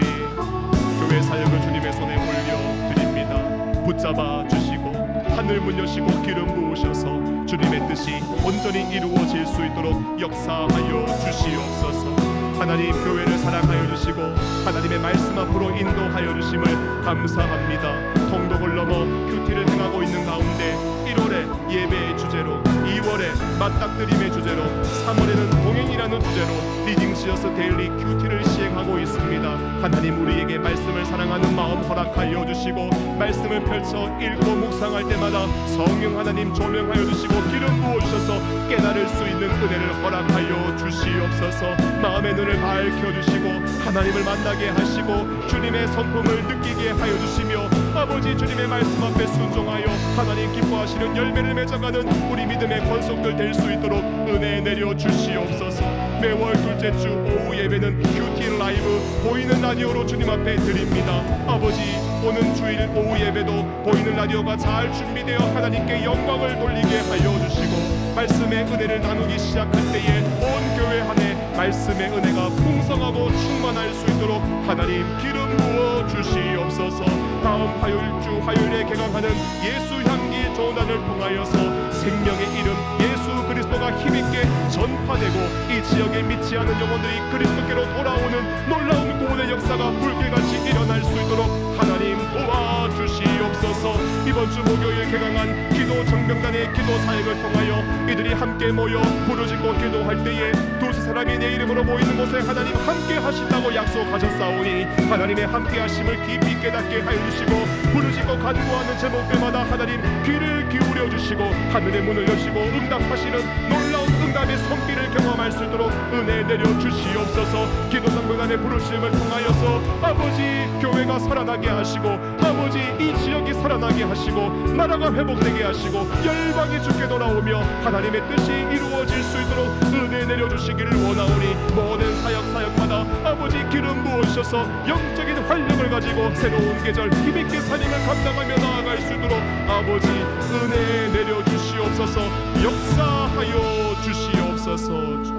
[SPEAKER 4] 교회 사역을 주님의 손에 올려드립니다. 붙잡아 주시고 하늘 문 여시고 기름 부으셔서 주님의 뜻이 온전히 이루어질 수 있도록 역사하여 주시옵소서. 하나님 교회를 사랑하여 주시고 하나님의 말씀 앞으로 인도하여 주심을 감사합니다. 통독을 넘어 큐티를 행하고 있는 가운데 1월에 예배의 주제로, 2월에 맞닥뜨림의 주제로, 3월에는 동행이라는 주제로 리딩 지어스 데일리 큐티를 시행하고 있습니다. 하나님 우리에게 말씀을 사랑하는 마음 허락하여 주시고 말씀을 펼쳐 읽고 묵상할 때마다 성령 하나님 조명하여 주시고 기름 부어주셔서 깨달을 수 있는 은혜를 허락하여 주시옵소서. 마음의 눈을 밝혀주시고 하나님을 만나게 하시고 주님의 성품을 느끼게 하여 주시며 아버지 주님의 말씀 앞에 순종하여 하나님 기뻐하시는 열매를 맺어가는 우리 믿음의 권속들 될 수 있도록 은혜 내려 주시옵소서. 매월 둘째 주 오후 예배는 큐티 라이브 보이는 라디오로 주님 앞에 드립니다. 아버지 오는 주일 오후 예배도 보이는 라디오가 잘 준비되어 하나님께 영광을 돌리게 하여 주시고 말씀의 은혜를 나누기 시작할 때에 온 교회 안에 말씀의 은혜가 풍성하고 충만할 수 있도록 하나님 기름 부어 주시옵소서. 다음 화요일 주 화요일에 개강하는 예수향기 전도단을 통하여서 생명의 이름 예수 그리스도가 힘있게 전파되고 이 지역에 믿지 않은 영혼들이 그리스도께로 돌아오는 놀라운 구원의 역사가 불길같이 일어날 수 있도록 하나님 도와주시옵소서. 이번 주 목요일 개강한 기도 정병단의 기도 사역을 통하여 이들이 함께 모여 부르짖고 기도할 때에 두세 사람이 내 이름으로 모이는 곳에 하나님 함께 하신다고 약속하셨사오니 하나님의 함께 하심을 깊이 깨닫게 하여 주시고 부르짖고 간구하는 제목들마다 하나님 귀를 기울여 주시고 하늘의 문을 여시고 응답하시는 놀라운 응답의 손길을 경험할 수 있도록 은혜 내려 주시옵소서. 기도 정병단의 부르심을 통하여서 아버지 교회가 살아나게 하시고 아버지 이 지역이 살아나게 하시고 나라가 회복되게 하시고 열방이 주께 돌아오며 하나님의 뜻이 이루어질 수 있도록 은혜 내려주시기를 원하오니 모든 사역마다 아버지 기름 부으셔서 영적인 활력을 가지고 새로운 계절 힘있게 삶을 감당하며 나아갈 수 있도록 아버지 은혜 내려주시옵소서. 역사하여 주시옵소서.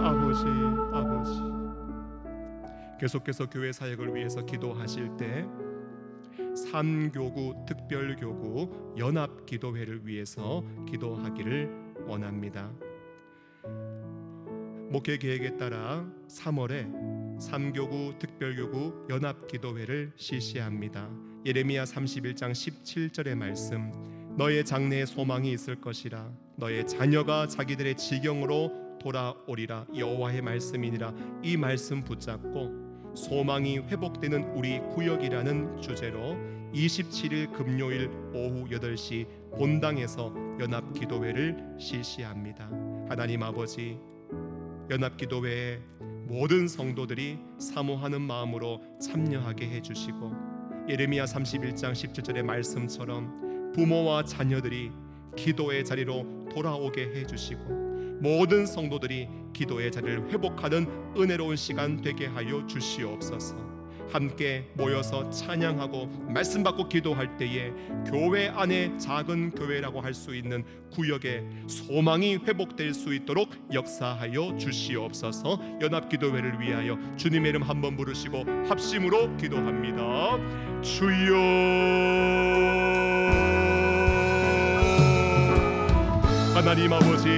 [SPEAKER 4] 아버지 계속해서 교회 사역을 위해서 기도하실 때 3교구 특별교구 연합기도회를 위해서 기도하기를 원합니다. 목회 계획에 따라 3월에 3교구 특별교구 연합기도회를 실시합니다. 예레미야 31장 17절의 말씀, 너의 장래에 소망이 있을 것이라 너의 자녀가 자기들의 지경으로 돌아오리라 여호와의 말씀이니라. 이 말씀 붙잡고 소망이 회복되는 우리 구역이라는 주제로 27일 금요일 오후 8시 본당에서 연합기도회를 실시합니다. 하나님 아버지 연합기도회에 모든 성도들이 사모하는 마음으로 참여하게 해주시고 예레미야 31장 17절의 말씀처럼 부모와 자녀들이 기도의 자리로 돌아오게 해주시고 모든 성도들이 기도의 자리를 회복하는 은혜로운 시간 되게 하여 주시옵소서. 함께 모여서 찬양하고 말씀 받고 기도할 때에 교회 안에 작은 교회라고 할 수 있는 구역에 소망이 회복될 수 있도록 역사하여 주시옵소서. 연합기도회를 위하여 주님의 이름 한번 부르시고 합심으로 기도합니다. 주여, 하나님 아버지,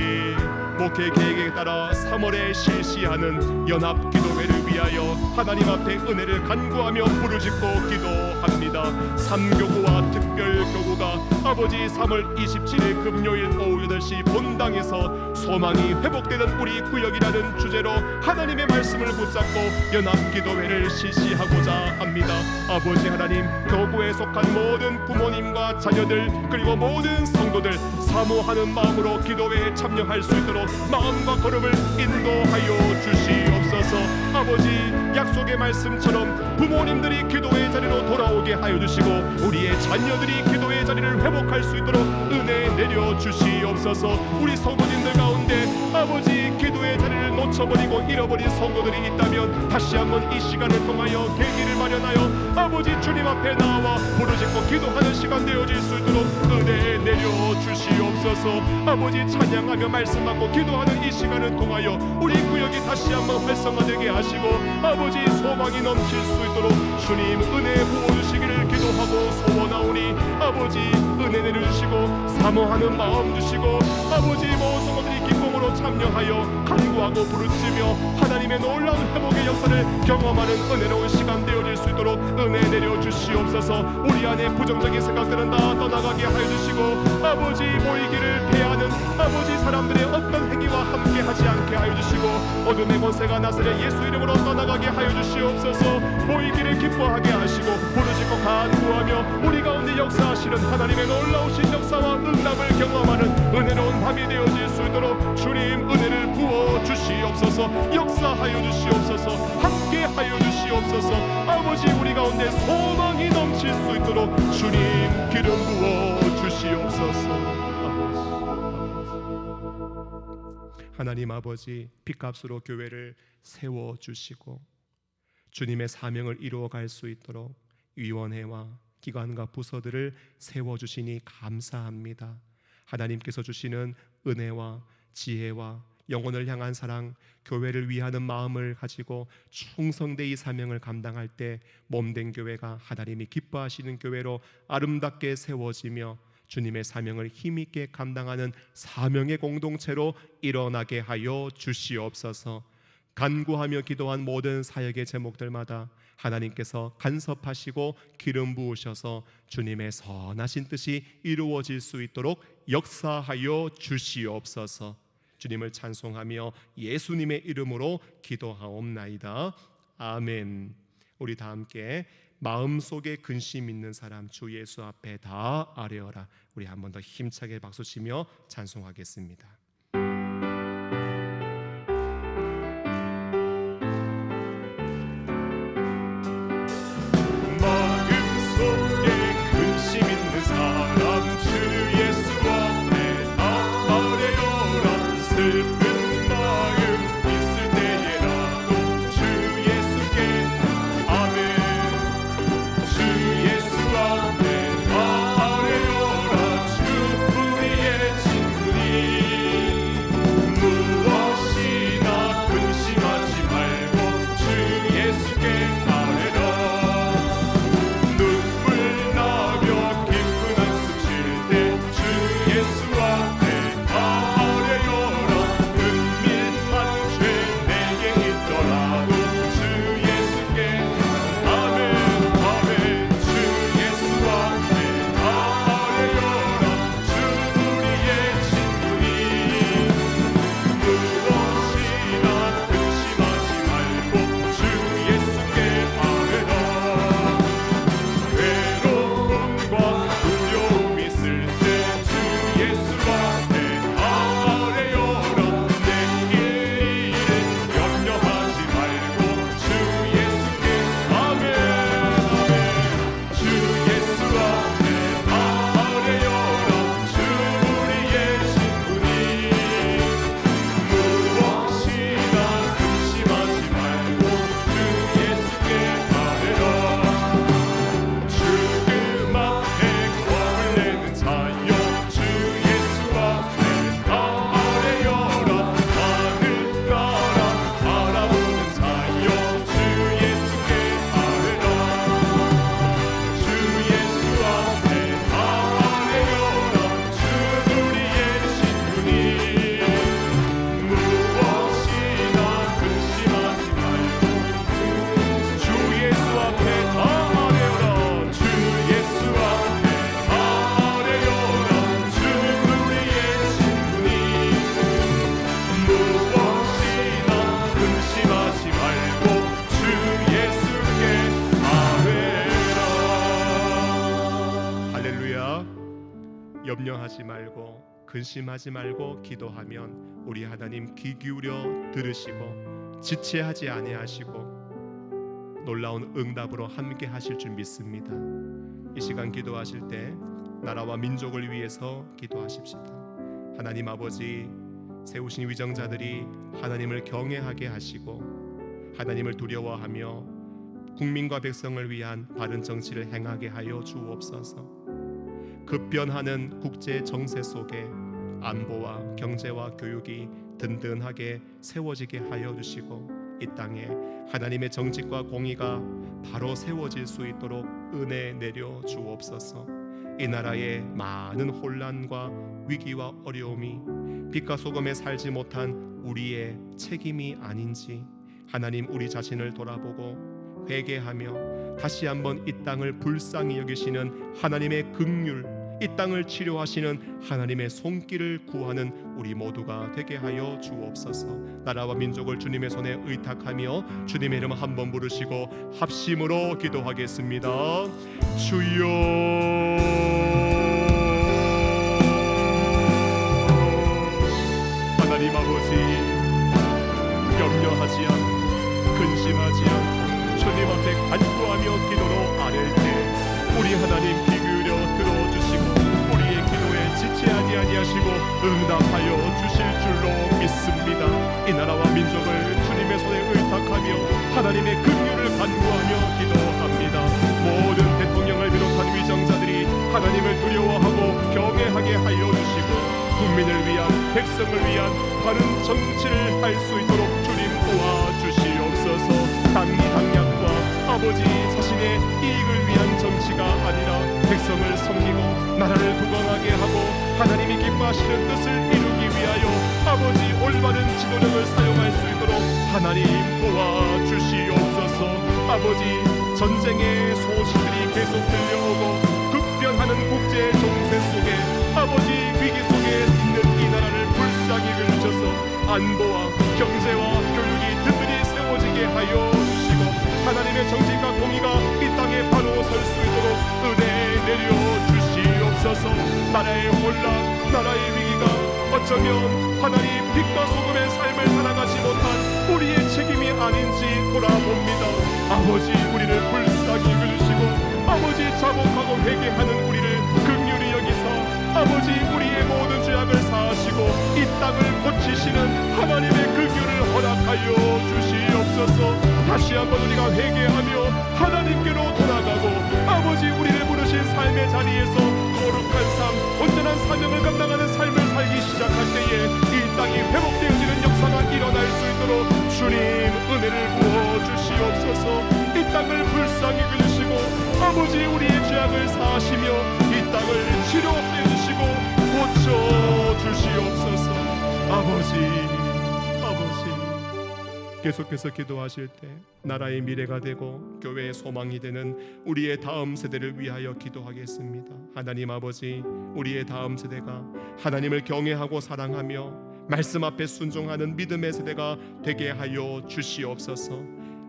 [SPEAKER 4] 목회 계획에 따라 3월에 실시하는 연합기도회를 위하여 하나님 앞에 은혜를 간구하며 부르짖고 기도합니다. 3교구와 특별교구가 아버지 3월 27일 금요일 오후 8시 본당에서 소망이 회복되는 우리 구역이라는 주제로 하나님의 말씀을 붙잡고 연합기도회를 실시하고자 합니다. 아버지 하나님, 교구에 속한 모든 부모님과 자녀들 그리고 모든 성도들 사모하는 마음으로 기도회에 참여할 수 있도록 마음과 걸음을 인도하여 주시옵소서. 아버지, 약속의 말씀처럼 부모님들이 기도의 자리로 돌아오게 하여 주시고 우리의 자녀들이 기도의 자리를 회복할 수 있도록 은혜 내려 주시옵소서. 우리 성도님들 가운데 아버지 기도의 자리를 놓쳐버리고 잃어버린 성도들이 있다면 다시 한번 이 시간을 통하여 계기를 마련하여 아버지 주님 앞에 나와 부르짖고 기도하는 시간 되어질 수 있도록 은혜 내려 주시옵소서. 아버지, 찬양하며 말씀 받고 기도하는 이 시간을 통하여 우리 구역이 다시 한번 활성화되게 하시고 아버지 소망이 넘칠 수 있도록 주님 은혜 부어주시기를 기도하고 소원하오니 아버지 은혜 내려주시고 사모하는 마음 주시고 아버지 모든 성도들이 기쁨으로 참여하여 간구하고 부르짖으며 하나님의 놀라운 회복의 역사를 경험하는 은혜로운 시간 되어질 수 있도록 은혜 내려주시옵소서. 우리 안에 부정적인 생각들은 다 떠나가게 하여 주시고 아버지 모이기를 패하는 아버지 사람들의 어떤 행위와 함께 하지 않게 하여 주시고 어둠의 권세가 나서려 예수 이름으로 떠나가게 하여 주시옵소서. 모이기를 기뻐하게 하시고 부르짖고 간구하며 우리 가운데 역사하시는 하나님의 놀라우신 역사와 응답을 경험하는 은혜로운 밤이 되어질 수 있도록 주님 은혜를 부어 주시옵소서. 역사하여 주시옵소서. 함께 하여 주시옵소서. 아버지, 우리 가운데 소망이 넘칠 수 있도록 주님 기름 부어 주시옵소서. 하나님 아버지, 핏값으로 교회를 세워주시고 주님의 사명을 이루어갈 수 있도록 위원회와 기관과 부서들을 세워주시니 감사합니다. 하나님께서 주시는 은혜와 지혜와 영혼을 향한 사랑, 교회를 위하는 마음을 가지고 충성되이 이 사명을 감당할 때 몸된 교회가 하나님이 기뻐하시는 교회로 아름답게 세워지며 주님의 사명을 힘있게 감당하는 사명의 공동체로 일어나게 하여 주시옵소서. 간구하며 기도한 모든 사역의 제목들마다 하나님께서 간섭하시고 기름 부으셔서 주님의 선하신 뜻이 이루어질 수 있도록 역사하여 주시옵소서. 주님을 찬송하며 예수님의 이름으로 기도하옵나이다. 아멘. 우리 다 함께 마음속에 근심 있는 사람 주 예수 앞에 다 아뢰어라. 우리 한 번 더 힘차게 박수치며 찬송하겠습니다. 마음속에 근심 있는 사람 주 예수 앞에 다 아뢰어라. 슬픈 마음 있을 때에라도 주 예수께 아멘. 주 예수 앞에 다 아뢰어라. 주 우리의 친구니 염려하지 말고 근심하지 말고 기도하면 우리 하나님 귀 기울여 들으시고 지체하지 아니하시고 놀라운 응답으로 함께 하실 줄 믿습니다. 이 시간 기도하실 때 나라와 민족을 위해서 기도하십시다. 하나님 아버지, 세우신 위정자들이 하나님을 경외하게 하시고 하나님을 두려워하며 국민과 백성을 위한 바른 정치를 행하게 하여 주옵소서. 급변하는 국제 정세 속에 안보와 경제와 교육이 든든하게 세워지게 하여 주시고 이 땅에 하나님의 정직과 공의가 바로 세워질 수 있도록 은혜 내려 주옵소서. 이 나라의 많은 혼란과 위기와 어려움이 빛과 소금에 살지 못한 우리의 책임이 아닌지 하나님 우리 자신을 돌아보고 회개하며 다시 한번 이 땅을 불쌍히 여기시는 하나님의 긍휼, 이 땅을 치료하시는 하나님의 손길을 구하는 우리 모두가 되게 하여 주옵소서. 나라와 민족을 주님의 손에 의탁하며 주님의 이름 한번 부르시고 합심으로 기도하겠습니다. 주여, 하나님 아버지, 염려하지 않고 근심하지 않고 주님 앞에 간구하며 기도로 아랠 때 우리 하나님 귀 기울여 들어주시고 우리의 기도에 지체하지 아니하시고 응답하여 주실 줄로 믿습니다. 이 나라와 민족을 주님의 손에 의탁하며 하나님의 긍휼을 간구하며 기도합니다. 모든 대통령을 비롯한 위정자들이 하나님을 두려워하고 경외하게 하여 주시고 국민을 위한 백성을 위한 바른 정치를 할 수 있도록 주님 도와주시옵소서. 당리 당략과 아버지 자신의 이익을 위한 정치가 아니라 백성을 섬기고 나라를 부강하게 하고 하나님이 기뻐하시는 뜻을 이루기 위하여 아버지 올바른 지도력을 사용할 수 있도록 하나님 도와주시옵소서. 아버지 전쟁의 소식들이 계속 들려오고 급변하는 국제 정세 속에 아버지 위기 속에 있는 이 나라를 불쌍히 여기셔서 안보와 경제와 교육이 든든히 세워지게 하여 주시고 하나님의 정직과 공의가 이 땅에 바로 설 수 있도록 은혜 내려 주시옵소서. 나라의 혼란, 나라의 위기가 어쩌면 하나님 빛과 소금의 삶을 살아가지 못한 우리의 책임이 아닌지 돌아봅니다. 아버지 우리를 불쌍히 여겨주시고 아버지 자복하고 회개하는 우리를 긍휼히 여기사 아버지 우리의 모든 죄악을 사하시고 이 땅을 고치시는 하나님의 긍휼을 허락하여 주시옵소서. 다시 한번 우리가 회개하며 하나님께로 돌아가고 아버지 우리를 부르신 삶의 자리에서 거룩한 삶, 온전한 사명을 감당하는 삶을 살기 시작할 때에 이 땅이 회복되어지는 역사가 일어날 수 있도록 주님 은혜를 부어주시옵소서. 이 땅을 불쌍히 여겨주시고 아버지 우리의 죄악을 사하시며 이 땅을 치료해 주시고 고쳐 주시옵소서. 아버지 계속해서 기도하실 때 나라의 미래가 되고 교회의 소망이 되는 우리의 다음 세대를 위하여 기도하겠습니다. 하나님 아버지, 우리의 다음 세대가 하나님을 경외하고 사랑하며 말씀 앞에 순종하는 믿음의 세대가 되게 하여 주시옵소서.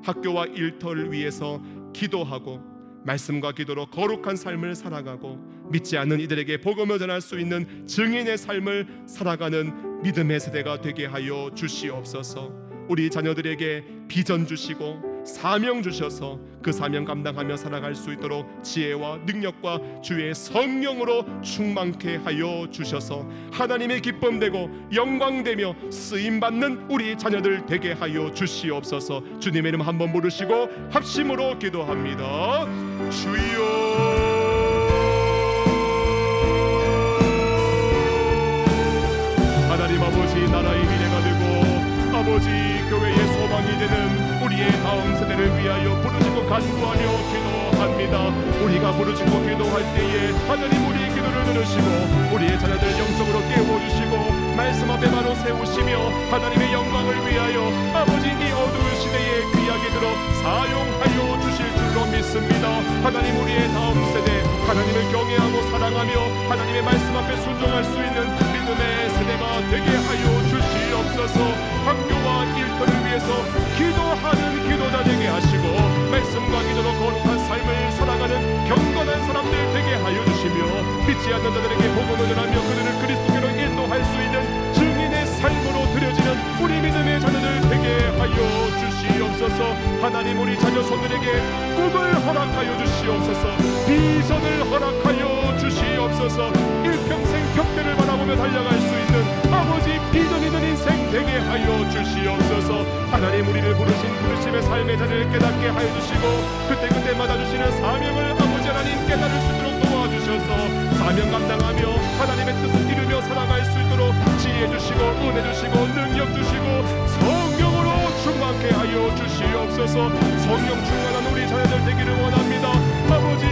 [SPEAKER 4] 학교와 일터를 위해서 기도하고 말씀과 기도로 거룩한 삶을 살아가고 믿지 않는 이들에게 복음을 전할 수 있는 증인의 삶을 살아가는 믿음의 세대가 되게 하여 주시옵소서. 우리 자녀들에게 비전 주시고 사명 주셔서 그 사명 감당하며 살아갈 수 있도록 지혜와 능력과 주의 성령으로 충만케 하여 주셔서 하나님의 기쁨되고 영광되며 쓰임받는 우리 자녀들 되게 하여 주시옵소서. 주님의 이름 한번 부르시고 합심으로 기도합니다. 주여, 하나님 아버지, 나라의 미래가 되고 아버지 교회의 소망이 되는 우리의 다음 세대를 위하여 부르짖고 간구하며 기도합니다. 우리가 부르짖고 기도할 때에 하나님 우리의 기도를 들으시고 우리의 자녀들 영적으로 깨워주시고 말씀 앞에 바로 세우시며 하나님의 영광을 위하여 아버지 이 어두운 시대에 귀하게 들어 사용하여 주실 줄로 믿습니다. 하나님 우리의 다음 세대 하나님을 경외하고 사랑하며 하나님의 말씀 앞에 순종할 수 있는 믿음의 세대가 되게 하여 주시옵소서. 학교와 일터를 위해서 기도하는 기도자 되게 하시고 말씀과 기도로 거룩한 삶을 살아가는 경건한 사람들 되게 하여 주시며 믿지 않는 자들에게 복음을 전하며 그들을 그리스도께로 인도할 수 있는 증인의 삶으로 드려지는 우리 믿음의 자녀들 되게 하여 주시옵소서. 하나님 우리 자녀 손들에게 꿈을 허락하여 주시옵소서. 비전을 허락하여 주시옵소서. 일평생 벽대를 바라보며 달려갈 수 있는 아버지 비전 있는 인생 되게 하여 주시옵소서. 하나님 우리를 부르심의 삶의 자리를 깨닫게 하여 주시고 그때마다 주시는 사명을 아버지 하나님 깨달을 수 있도록 도와주셔서 사명 감당하며 하나님의 뜻을 이루며 살아갈 수 있도록 지혜 주시고 은혜 주시고 능력 주시고 성령으로 충만케 하여 주시옵소서. 성령 충만한 우리 자녀들 되기를 원합니다. 아버지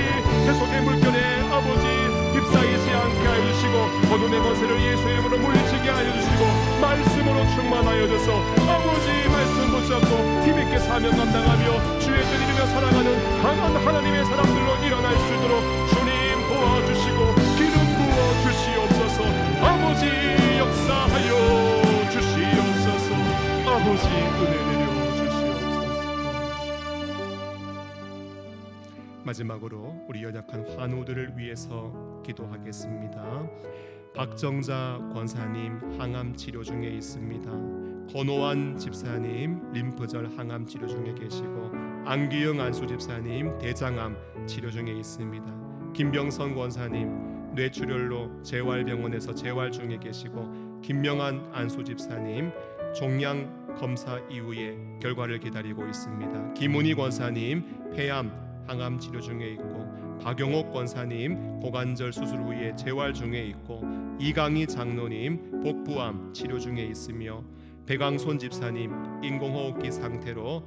[SPEAKER 4] 세속의 물결에 아버지 휩싸이지 않게 하여 주시고 어둠의 권세를 예수 이름으로 물리치게 하여 주시고 말씀으로 충만하여 줘서 아버지 말씀 붙잡고 힘있게 사명 감당하며 주의 뜻 이루며 살아가는 강한 하나님의 사람들로 일어날 수 있도록 주님 도와주시고 기름 부어 주시옵소서. 아버지 역사하여 주시옵소서. 아버지 은혜 내려 주시옵소서. 마지막으로 우리 연약한 환우들을 위해서 기도하겠습니다. 박정자 권사님 항암 치료 중에 있습니다. 권호환 집사님 림프절 항암 치료 중에 계시고 안기영 안수 집사님 대장암 치료 중에 있습니다. 김병선 권사님 뇌출혈로 재활병원에서 재활 중에 계시고 김명한 안수 집사님 종양 검사 이후에 결과를 기다리고 있습니다. 김은희 권사님 폐암 항암 치료 중에 있고 박용옥 권사님 고관절 수술 후에 재활 중에 있고 이강희 장로님 복부암 치료 중에 있으며 백왕손 집사님 인공호흡기 상태로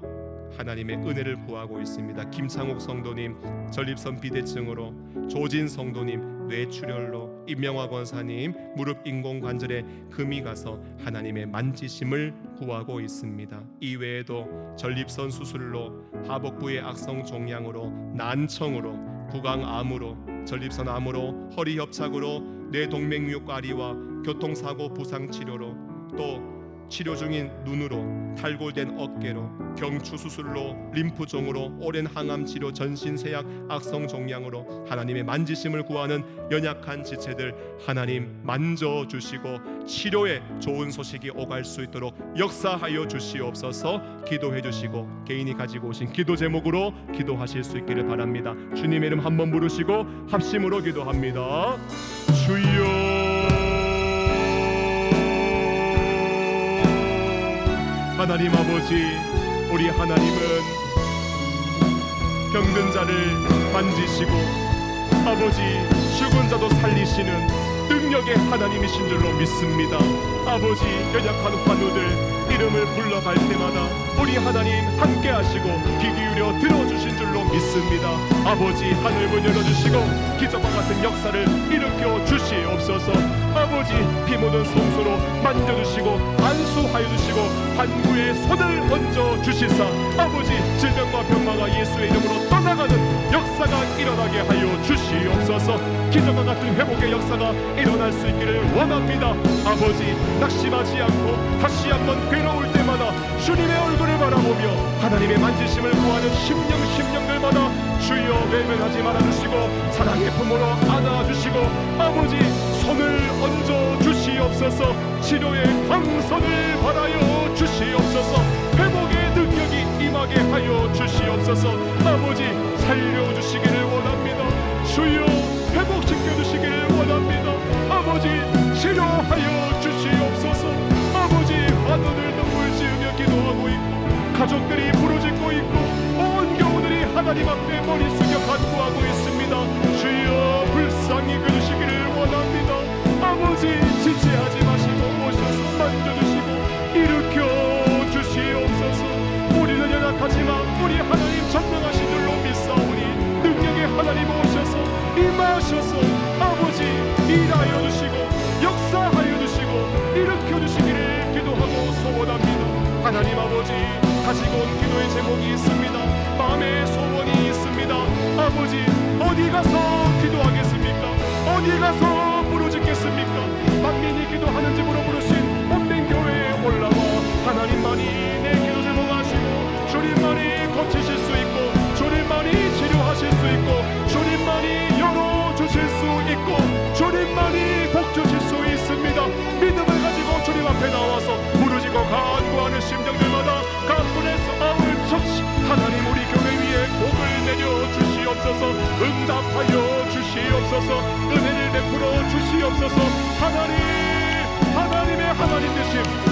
[SPEAKER 4] 하나님의 은혜를 구하고 있습니다. 김창욱 성도님 전립선 비대증으로 조진 성도님 뇌출혈로 임명화 권사님 무릎 인공관절에 금이 가서 하나님의 만지심을 구하고 있습니다. 이외에도 전립선 수술로 하복부의 악성 종양으로 난청으로 구강암으로 전립선암으로 허리협착으로 뇌동맥류과리와 교통사고 부상치료로 또 치료 중인 눈으로 탈골된 어깨로 경추 수술로 림프종으로 오랜 항암치료 전신세약 악성 종양으로 하나님의 만지심을 구하는 연약한 지체들 하나님 만져주시고 치료에 좋은 소식이 오갈 수 있도록 역사하여 주시옵소서. 기도해 주시고 개인이 가지고 오신 기도 제목으로 기도하실 수 있기를 바랍니다. 주님의 이름 한번 부르시고 합심으로 기도합니다. 주여 하나님 아버지 우리 하나님은 병든 자를 만지시고 아버지 죽은 자도 살리시는 능력의 하나님이신 줄로 믿습니다. 아버지 연약한 환우들 이름을 불러갈 때마다 우리 하나님 함께 하시고 귀 기울여 들어주신 줄로 믿습니다. 아버지 하늘 문 열어주시고 기적과 같은 역사를 일으켜 주시옵소서. 아버지 피 묻은 성소로 만져주시고 안수하여 주시고 환구의 손을 얹어 주시사 아버지 질병과 병마가 예수의 이름으로 떠나가는 역사가 일어나게 하여 주시옵소서. 기적과 같은 회복의 역사가 일어날 수 있기를 원합니다. 아버지 낙심하지 않고 다시 한번 괴로울 때마다 주님의 얼굴을 바라보며 하나님의 만지심을 구하는 심령들마다 주여 외면하지 말아주시고 사랑의 품으로 안아주시고 아버지 손을 얹어 주시옵소서. 치료의 강선을 받아요 주시옵소서. 회복의 능력이 임하게 하여 주시옵소서. 아버지 살려주시기를 원합니다. 주여 회복시켜 주시기를 원합니다. 아버지 치료하여 주시옵소서. 아버지 환우들 눈물 지으며 기도하고 있고 가족들이 부르짖고 있고 온 교우들이 하나님 앞에 머리 숙여 간구하고 있습니다. 주여 불쌍히 여겨주시기를 원합니다. 아버지 지체하지 마시고 오셔서 만져주시고 일으켜 주시옵소서. 우리는 연약하지만 우리 하나님 전능하신 줄로 믿사오니 능력의 하나님 오셔서 임하셔서 아버지 일하여 주시고 역사하여 주시고 일으켜 주시기를 기도하고 소원합니다. 하나님 아버지 가지고 온 기도의 제목이 있습니다. 마음의 소원이 있습니다. 아버지 어디 가서 기도하겠습니까? 어디 가서 부르짖겠습니까? 만민이 기도하는 집으로 부르신 본된 교회에 올라와 하나님만이 내 기도 제목 아시고 주님만이 고치실 수 있고 주님만이 치료하실 수 있고 주님 믿고 주님만이 복 주실 수 있습니다. 믿음을 가지고 주님 앞에 나와서 부르짖고 간구하는 심령들마다 가뿐히 싸울 섭씨 하나님 우리 교회 위에 복을 내려 주시옵소서. 응답하여 주시옵소서. 은혜를 베풀어 주시옵소서. 하나님의 하나님 되심